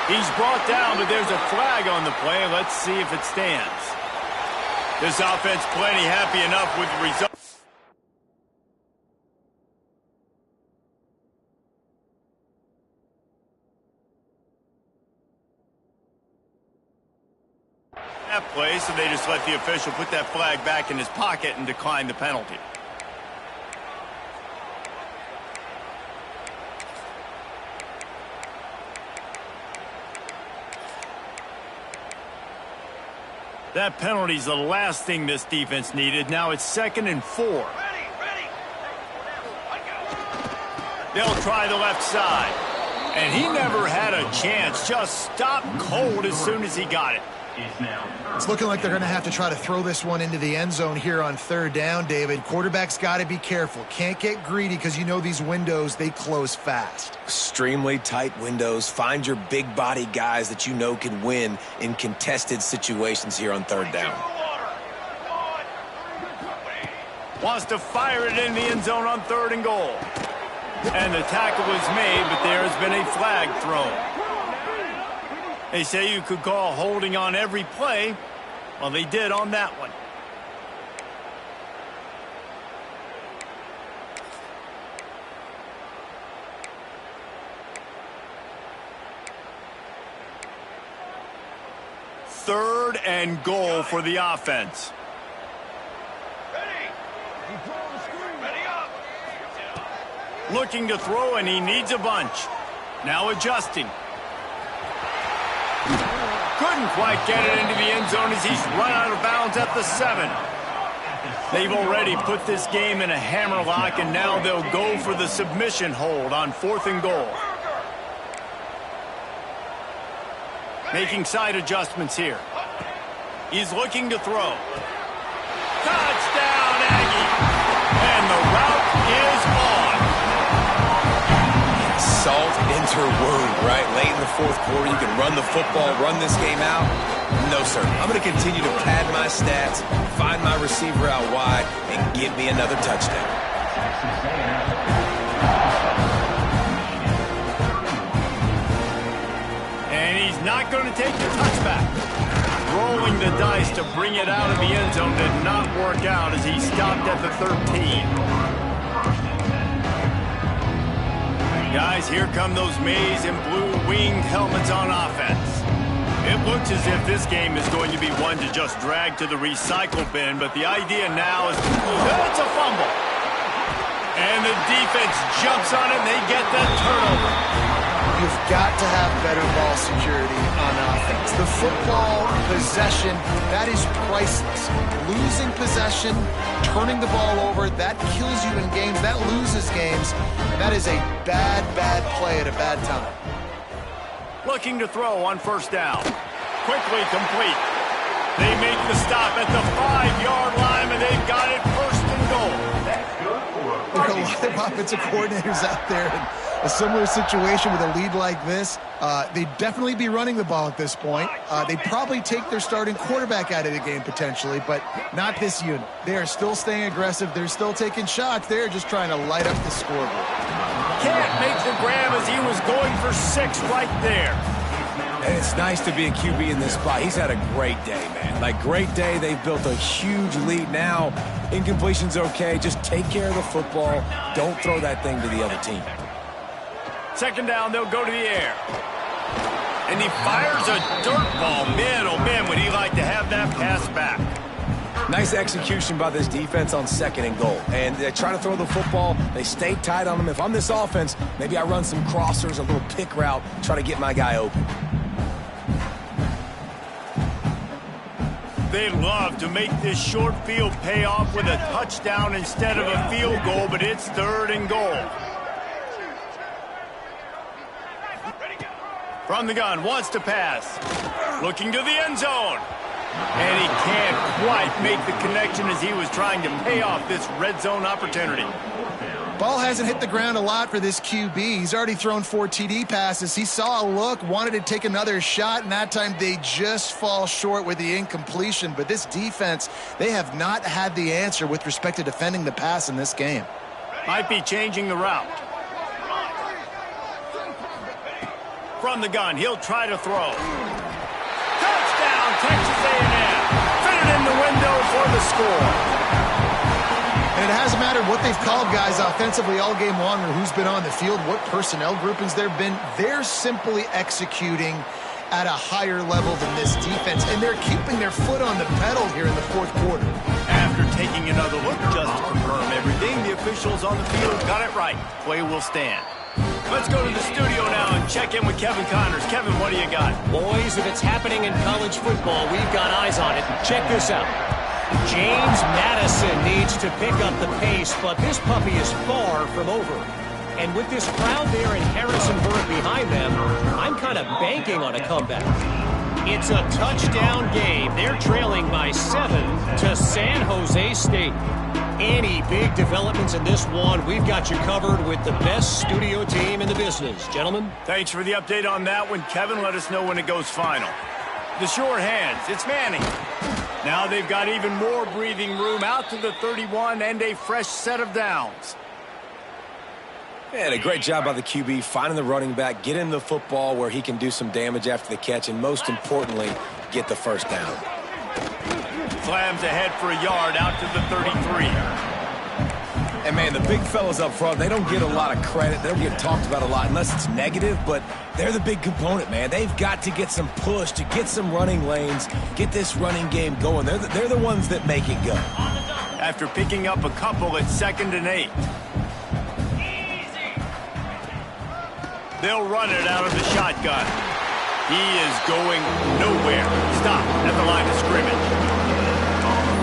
He's brought down, but there's a flag on the play. Let's see if it stands. This offense plenty happy enough with the result. That play, so they just let the official put that flag back in his pocket and decline the penalty. That penalty's the last thing this defense needed. Now it's 2nd and 4.
Ready.
They'll try the left side. And he never had a chance. Just stopped cold as soon as he got it.
It's looking like they're going to have to try to throw this one into the end zone here on 3rd down, David. Quarterback's got to be careful. Can't get greedy because you know these windows, they close fast.
Extremely tight windows. Find your big body guys that you know can win in contested situations here on 3rd down.
Wants to fire it in the end zone on 3rd and goal. And the tackle was made, but there has been a flag thrown. They say you could call holding on every play. Well, they did on that one. Third and goal for the offense.
Ready up.
Looking to throw, and he needs a bunch. Now adjusting. Couldn't quite get it into the end zone as he's run out of bounds at the 7. They've already put this game in a hammerlock, and now they'll go for the submission hold on 4th and goal. Making side adjustments here. He's looking to throw. Touchdown, Aggie! And the route is on.
Salt into her wound, right? Late in the 4th quarter, you can run the football, run this game out. No, sir. I'm going to continue to pad my stats, find my receiver out wide, and give me another touchdown.
And he's not going to take the touchback. Rolling the dice to bring it out of the end zone did not work out as he stopped at the 13. Guys, here come those maize and blue winged helmets on offense. It looks as if this game is going to be one to just drag to the recycle bin, but the idea now is it's a fumble. And the defense jumps on it, and they get that turnover.
You've got to have better ball security on offense. The football possession, that is priceless. Losing possession, turning the ball over, that kills you in games, that loses games. And that is a bad, bad play at a bad time.
Looking to throw on 1st down. Quickly complete. They make the stop at the 5-yard line, and they've got it 1st and goal.
There are a lot of offensive coordinators out there in a similar situation with a lead like this. They'd definitely be running the ball at this point. They'd probably take their starting quarterback out of the game potentially, but not this unit. They are still staying aggressive. They're still taking shots. They're just trying to light up the scoreboard.
Can't make the grab as he was going for 6 right there.
And it's nice to be a QB in this spot. He's had a great day, man. Like, great day. They've built a huge lead now. Incompletion's okay. Just take care of the football. Don't throw that thing to the other team.
2nd down, they'll go to the air. And he fires a dirt ball. Man, oh man, would he like to have that pass back.
Nice execution by this defense on 2nd and goal. And they try to throw the football. They stay tight on them. If I'm this offense, maybe I run some crossers, a little pick route, try to get my guy open.
They love to make this short field pay off with a touchdown instead of a field goal, but it's 3rd and goal. From the gun, wants to pass. Looking to the end zone. And he can't quite make the connection as he was trying to pay off this red zone opportunity.
Ball hasn't hit the ground a lot for this QB. He's already thrown 4 TD passes. He saw a look, wanted to take another shot, and that time they just fall short with the incompletion. But this defense, they have not had the answer with respect to defending the pass in this game.
Might be changing the route. From the gun, he'll try to throw. Touchdown, Texas A&M. Fit it in the window for the score.
And it hasn't mattered what they've called guys offensively all game long or who's been on the field, what personnel groupings there have been. They're simply executing at a higher level than this defense, and they're keeping their foot on the pedal here in the 4th quarter.
After taking another look just to confirm everything, the officials on the field got it right. Play will stand. Let's go to the studio now and check in with Kevin Connors. Kevin, what do you got?
Boys, if it's happening in college football, we've got eyes on it. Check this out. James Madison needs to pick up the pace, but this puppy is far from over. And with this crowd there in Harrisonburg behind them, I'm kind of banking on a comeback. It's a touchdown game. They're trailing by 7 to San Jose State. Any big developments in this one, we've got you covered with the best studio team in the business. Gentlemen?
Thanks for the update on that one, Kevin. Let us know when it goes final. The sure hands, it's Manning. Now they've got even more breathing room out to the 31 and a fresh set of downs.
And a great job by the QB, finding the running back, getting the football where he can do some damage after the catch, and most importantly, get the first down.
Slams ahead for a yard out to the 33.
And, man, the big fellas up front, they don't get a lot of credit. They don't get talked about a lot unless it's negative, but they're the big component, man. They've got to get some push, to get some running lanes, get this running game going. They're the ones that make it go.
After picking up a couple at 2nd and 8. They'll run it out of the shotgun. He is going nowhere. Stop at the line of scrimmage.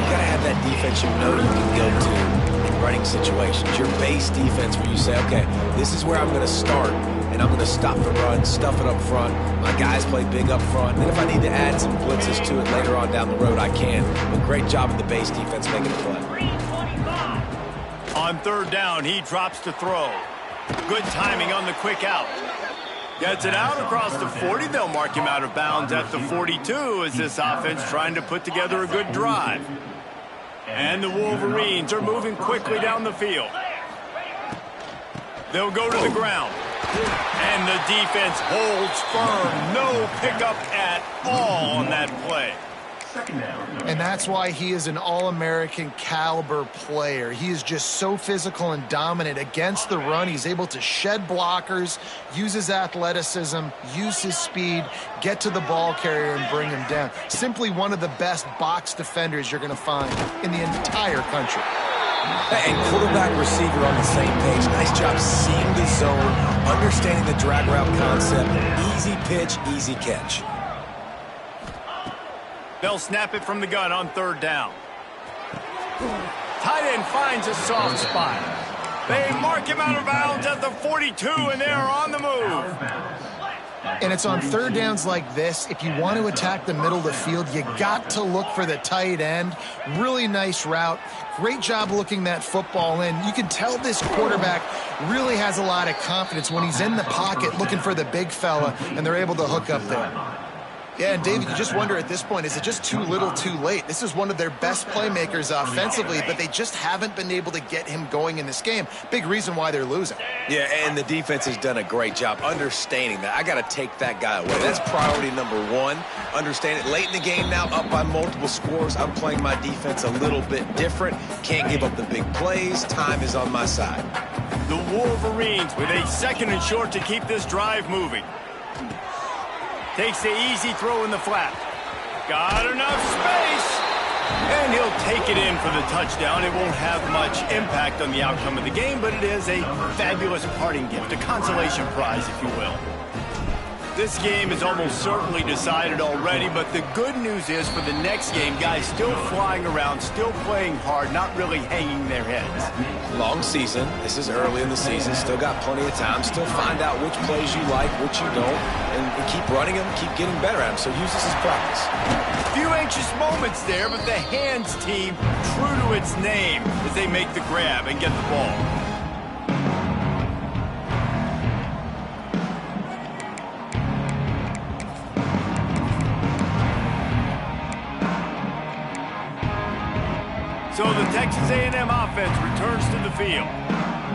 You got to have that defense you know you can go to in running situations. Your base defense where you say, okay, this is where I'm going to start, and I'm going to stop the run, stuff it up front. My guys play big up front. Then if I need to add some blitzes to it later on down the road, I can. But great job of the base defense making a play.
On 3rd down, he drops to throw. Good timing on the quick out. Gets it out across the 40. They'll mark him out of bounds at the 42 as this offense trying to put together a good drive. And the Wolverines are moving quickly down the field. They'll go to the ground. And the defense holds firm. No pickup at all on that play.
And that's why he is an All-American caliber player. He is just so physical and dominant against the run. He's able to shed blockers, use his athleticism, use his speed, get to the ball carrier and bring him down. Simply one of the best box defenders you're going to find in the entire country.
And quarterback, receiver on the same page. Nice job seeing the zone, understanding the drag route concept. Easy pitch, easy catch.
They'll snap it from the gun on 3rd down. Tight end finds a soft spot. They mark him out of bounds at the 42, and they're on the move.
And it's on 3rd downs like this. If you want to attack the middle of the field, you got to look for the tight end. Really nice route. Great job looking that football in. You can tell this quarterback really has a lot of confidence when he's in the pocket looking for the big fella, and they're able to hook up there. Yeah, and David, you just wonder at this point, is it just too little too late? This is one of their best playmakers offensively, but they just haven't been able to get him going in this game. Big reason why they're losing.
Yeah, and the defense has done a great job understanding that. I got to take that guy away. That's priority number 1. Understand it. Late in the game now, up by multiple scores. I'm playing my defense a little bit different. Can't give up the big plays. Time is on my side.
The Wolverines with a 2nd and short to keep this drive moving. Takes the easy throw in the flat. Got enough space. And he'll take it in for the touchdown. It won't have much impact on the outcome of the game, but it is a fabulous parting gift, a consolation prize, if you will. This game is almost certainly decided already, but the good news is for the next game, guys still flying around, still playing hard, not really hanging their heads.
Long season. This is early in the season. Still got plenty of time. Still find out which plays you like, which you don't, and keep running them, keep getting better at them. So use this as practice.
Few anxious moments there, but the hands team, true to its name, as they make the grab and get the ball. So the Texas A&M offense returns to the field.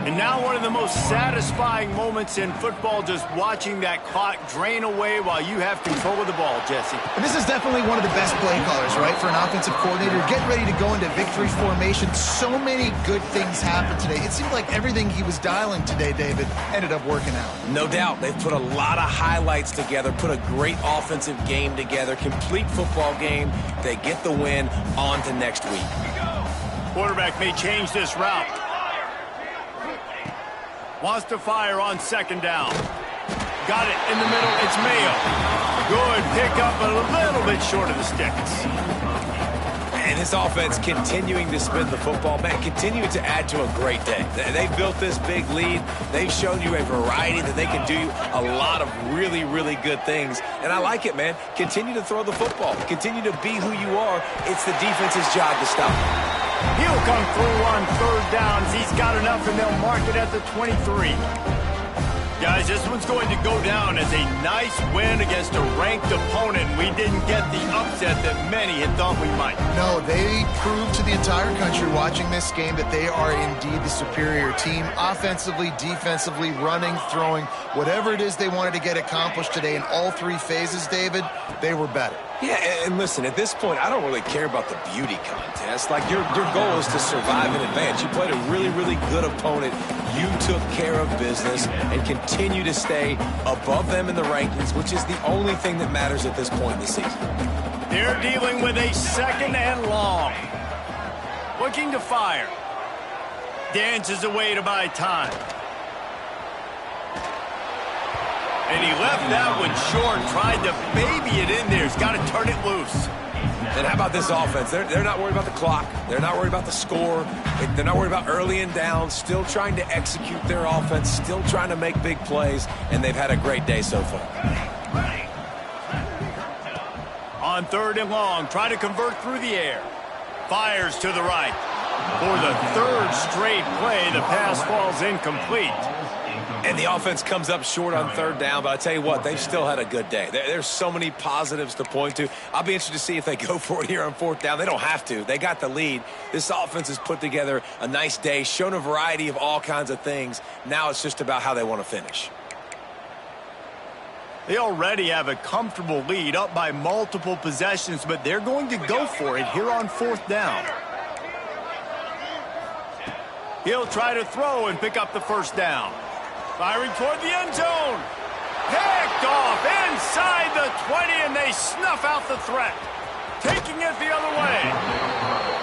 And now one of the most satisfying moments in football, just watching that clock drain away while you have control of the ball, Jesse.
And this is definitely one of the best play callers, right, for an offensive coordinator. Getting ready to go into victory formation. So many good things happened today. It seemed like everything he was dialing today, David, ended up working out.
No doubt. They've put a lot of highlights together, put a great offensive game together, complete football game. They get the win. On to next week.
Quarterback may change this route. Wants to fire on second down. Got it in the middle. It's Mayo. Good pickup, but a little bit short of the sticks.
And this offense continuing to spin the football, man, continuing to add to a great day. They've built this big lead. They've shown you a variety that they can do a lot of really, really good things. And I like it, man. Continue to throw the football. Continue to be who you are. It's the defense's job to stop it.
He'll come through on third downs. He's got enough, and they'll mark it at the 23. Guys, this one's going to go down as a nice win against a ranked opponent. We didn't get the upset that many had thought we might.
No, they proved to the entire country watching this game that they are indeed the superior team. Offensively, defensively, running, throwing, whatever it is they wanted to get accomplished today in all three phases, David, they were better.
Yeah, and listen, at this point, I don't really care about the beauty contest. Like, your goal is to survive and advance. You played a really, really good opponent. You took care of business and continue to stay above them in the rankings, which is the only thing that matters at this point in the season.
They're dealing with a second and long. Looking to fire. Dances away to buy time. And he left that one short, tried to baby it in there. He's got to turn it loose.
And how about this offense? They're not worried about the clock. They're not worried about the score. They're not worried about early and down. Still trying to execute their offense. Still trying to make big plays. And they've had a great day so far.
On third and long, try to convert through the air. Fires to the right. For the third straight play, the pass falls incomplete.
And the offense comes up short on third down, but I tell you what, they've still had a good day. There's so many positives to point to. I'll be interested to see if they go for it here on fourth down. They don't have to. They got the lead. This offense has put together a nice day, shown a variety of all kinds of things. Now it's just about how they want to finish.
They already have a comfortable lead, up by multiple possessions, but they're going to go for it here on fourth down. He'll try to throw and pick up the first down. Firing toward the end zone. Picked off inside the 20, and they snuff out the threat. Taking it the other way.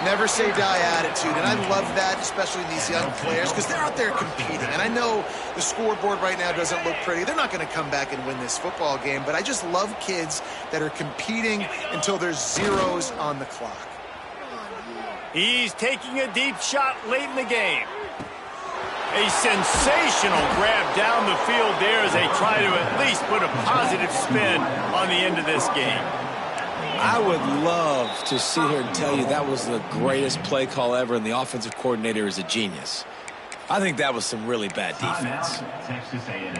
Never say die attitude, and I love that, especially in these young players, because they're out there competing. And I know the scoreboard right now doesn't look pretty. They're not going to come back and win this football game, but I just love kids that are competing until there's zeros on the clock.
He's taking a deep shot late in the game. A sensational grab down the field there as they try to at least put a positive spin on the end of this game.
I would love to sit here and tell you that was the greatest play call ever and the offensive coordinator is a genius. I think that was some really bad defense.
Texas A&M.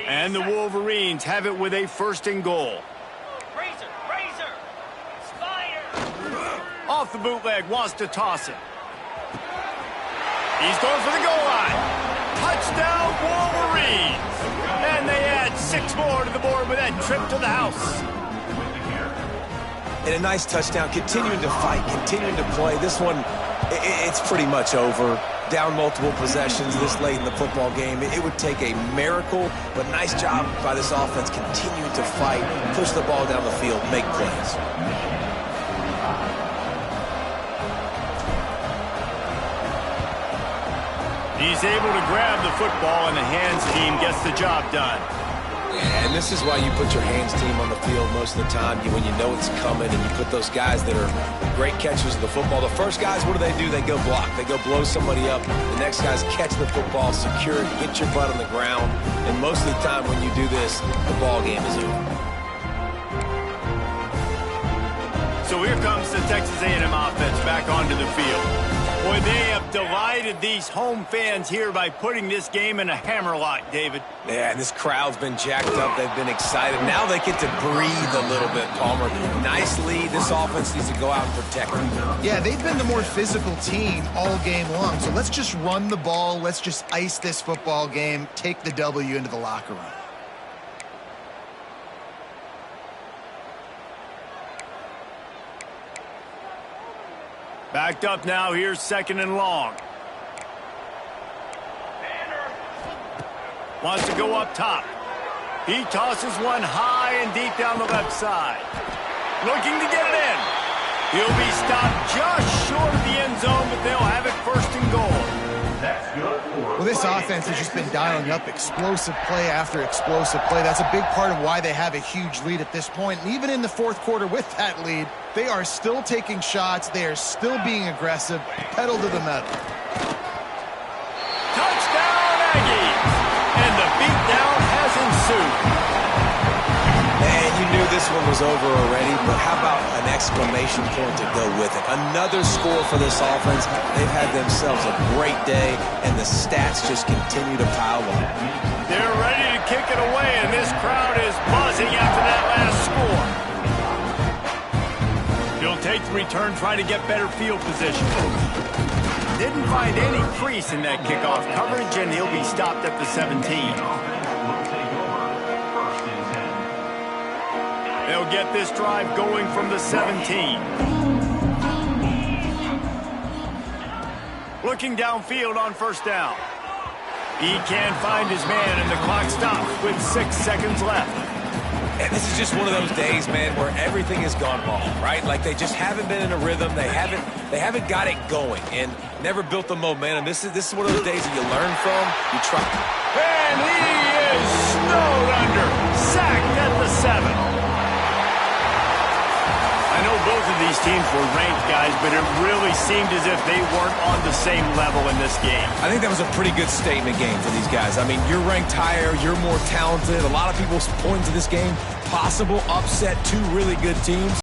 And the Wolverines have it with a first and goal.
Razor! Fire!
Off the bootleg, wants to toss it. He's going for the goal line. Touchdown, Wolverines! And they add 6 more to the board with that trip to the house.
And a nice touchdown, continuing to fight, continuing to play. This one It's pretty much over. Down multiple possessions this late in the football game. It would take a miracle, but nice job by this offense continuing to fight, push the ball down the field, make plays.
He's able to grab the football, and the hands team gets the job done.
And this is why you put your hands team on the field most of the time when you know it's coming, and you put those guys that are great catchers of the football. The first guys, what do? They go block. They go blow somebody up. The next guys catch the football, secure it, get your butt on the ground. And most of the time when you do this, the ball game is over.
So here comes the Texas A&M offense back onto the field. Boy, they have delighted these home fans here by putting this game in a hammerlock, David.
Yeah, this crowd's been jacked up. They've been excited. Now they get to breathe a little bit, Palmer. Nice lead. This offense needs to go out and protect them.
Yeah, they've been the more physical team all game long. So let's just run the ball. Let's just ice this football game, take the W into the locker room.
Backed up now. Here's 2nd and long. Wants to go up top. He tosses one high and deep down the left side. Looking to get it in. He'll be stopped just short of the end zone, but they'll have it 1st and goal.
Well, this offense has just been dialing up explosive play after explosive play. That's a big part of why they have a huge lead at this point. And even in the 4th quarter with that lead, they are still taking shots. They are still being aggressive. Pedal to the metal.
Touchdown, Aggies! And the beatdown has ensued.
Man, you knew this one was over already, but how about an exclamation point to go with it? Another score for this offense. They've had themselves a great day, and the stats just continue to pile on.
They're ready to kick it away, and this crowd is buzzing after that last score. He'll take the return, trying to get better field position. Didn't find any crease in that kickoff coverage, and he'll be stopped at the 17. They'll get this drive going from the 17. Looking downfield on 1st down. He can't find his man, and the clock stops with 6 seconds left.
And this is just one of those days, man, where everything has gone wrong, right? Like they just haven't been in a rhythm. They haven't got it going and never built the momentum. This is one of those days that you learn from. You try.
And he is snowed under. Sacked at the 7. I know both of these teams were ranked, guys, but it really seemed as if they weren't on the same level in this game.
I think that was a pretty good statement game for these guys. I mean, you're ranked higher, you're more talented. A lot of people point to this game, possible upset, 2 really good teams.